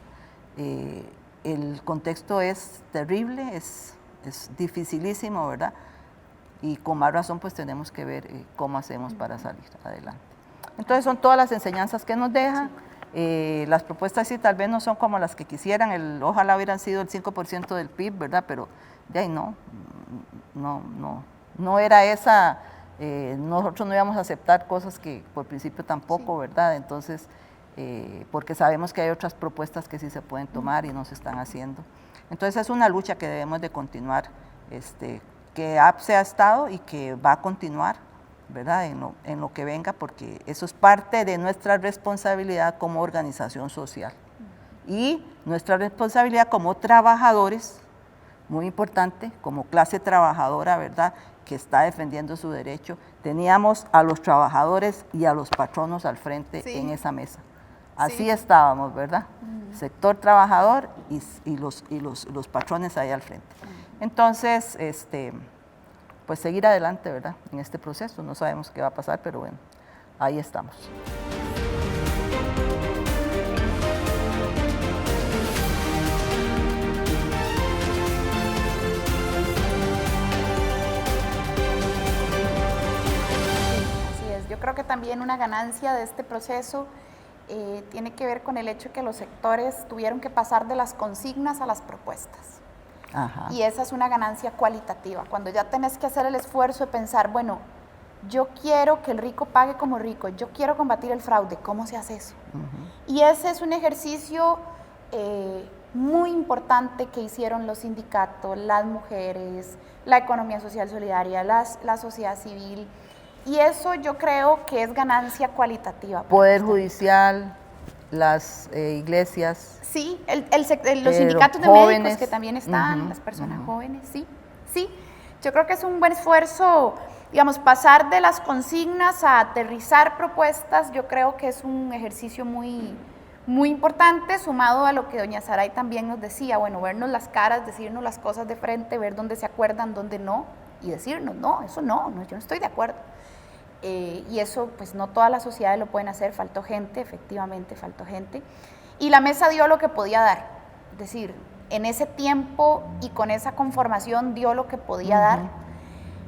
El contexto es terrible, es dificilísimo, ¿verdad? Y con más razón pues tenemos que ver cómo hacemos para salir adelante. Entonces son todas las enseñanzas que nos dejan, las propuestas sí tal vez no son como las que quisieran, ojalá hubieran sido el 5% del PIB, ¿verdad? Pero de ahí no era esa... nosotros no íbamos a aceptar cosas que por principio tampoco, ¿verdad? Entonces, porque sabemos que hay otras propuestas que sí se pueden tomar y no se están haciendo. Entonces es una lucha que debemos de continuar, que APSE ha estado y que va a continuar, ¿verdad? En lo que venga, porque eso es parte de nuestra responsabilidad como organización social. Y nuestra responsabilidad como trabajadores, muy importante, como clase trabajadora, ¿verdad?, que está defendiendo su derecho. Teníamos a los trabajadores y a los patronos al frente en esa mesa. Así estábamos, ¿verdad? Sector trabajador y los patrones ahí al frente. Entonces, pues seguir adelante, ¿verdad?, en este proceso. No sabemos qué va a pasar, pero bueno, ahí estamos. Yo creo que también una ganancia de este proceso tiene que ver con el hecho que los sectores tuvieron que pasar de las consignas a las propuestas. Ajá. Y esa es una ganancia cualitativa. Cuando ya tenés que hacer el esfuerzo de pensar, bueno, yo quiero que el rico pague como rico, yo quiero combatir el fraude, ¿cómo se hace eso? Y ese es un ejercicio muy importante que hicieron los sindicatos, las mujeres, la economía social solidaria, la sociedad civil. Y eso yo creo que es ganancia cualitativa. Poder judicial, las iglesias. Sí, los sindicatos de jóvenes, médicos que también están, las personas jóvenes, sí, sí. Yo creo que es un buen esfuerzo, digamos, pasar de las consignas a aterrizar propuestas. Yo creo que es un ejercicio muy importante, sumado a lo que doña Saray también nos decía, bueno, vernos las caras, decirnos las cosas de frente, ver dónde se acuerdan, dónde no, y decirnos, no, eso no, yo no estoy de acuerdo. Y eso, pues no todas las sociedades lo pueden hacer, faltó gente, efectivamente faltó gente. Y la mesa dio lo que podía dar, es decir, en ese tiempo y con esa conformación dio lo que podía dar,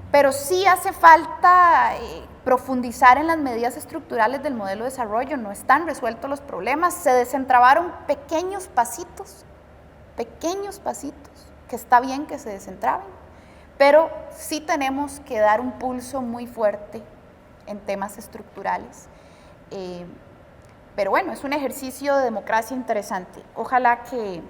pero sí hace falta profundizar en las medidas estructurales del modelo de desarrollo, no están resueltos los problemas, se desentrabaron pequeños pasitos, que está bien que se desentraben, pero sí tenemos que dar un pulso muy fuerte en temas estructurales. Pero bueno, es un ejercicio de democracia interesante. Ojalá que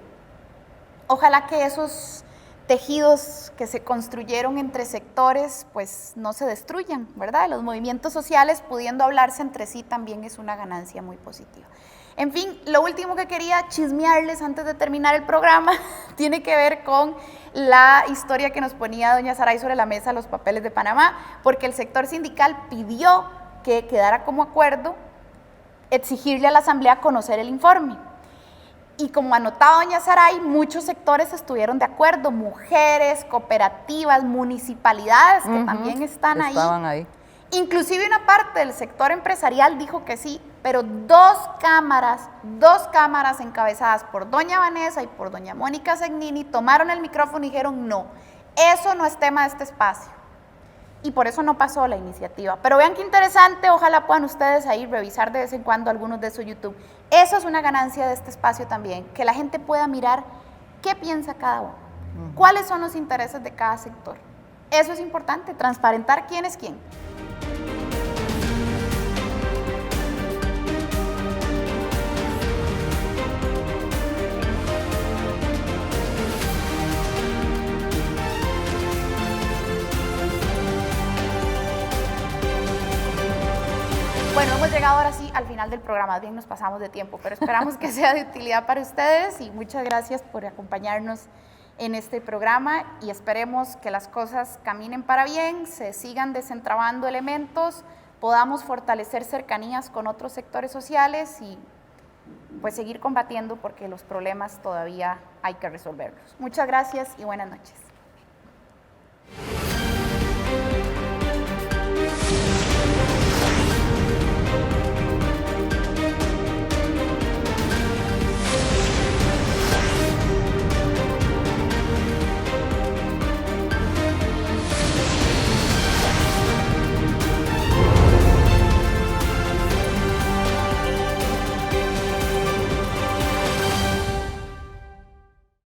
esos tejidos que se construyeron entre sectores pues no se destruyan, ¿verdad? Los movimientos sociales pudiendo hablarse entre sí también es una ganancia muy positiva. En fin, lo último que quería chismearles antes de terminar el programa tiene que ver con la historia que nos ponía doña Saray sobre la mesa, los papeles de Panamá, porque el sector sindical pidió que quedara como acuerdo exigirle a la Asamblea conocer el informe. Y como anotaba doña Saray, muchos sectores estuvieron de acuerdo, mujeres, cooperativas, municipalidades que también estaban ahí. Inclusive una parte del sector empresarial dijo que sí, pero dos cámaras encabezadas por doña Vanessa y por doña Mónica Segnini tomaron el micrófono y dijeron no, eso no es tema de este espacio. Y por eso no pasó la iniciativa. Pero vean qué interesante, ojalá puedan ustedes ahí revisar de vez en cuando algunos de esos YouTube. Eso es una ganancia de este espacio también, que la gente pueda mirar qué piensa cada uno, cuáles son los intereses de cada sector. Eso es importante, transparentar quién es quién. Bueno, hemos llegado ahora sí al final del programa, bien nos pasamos de tiempo, pero esperamos que sea de utilidad para ustedes y muchas gracias por acompañarnos en este programa y esperemos que las cosas caminen para bien, se sigan desentrabando elementos, podamos fortalecer cercanías con otros sectores sociales y pues seguir combatiendo porque los problemas todavía hay que resolverlos. Muchas gracias y buenas noches.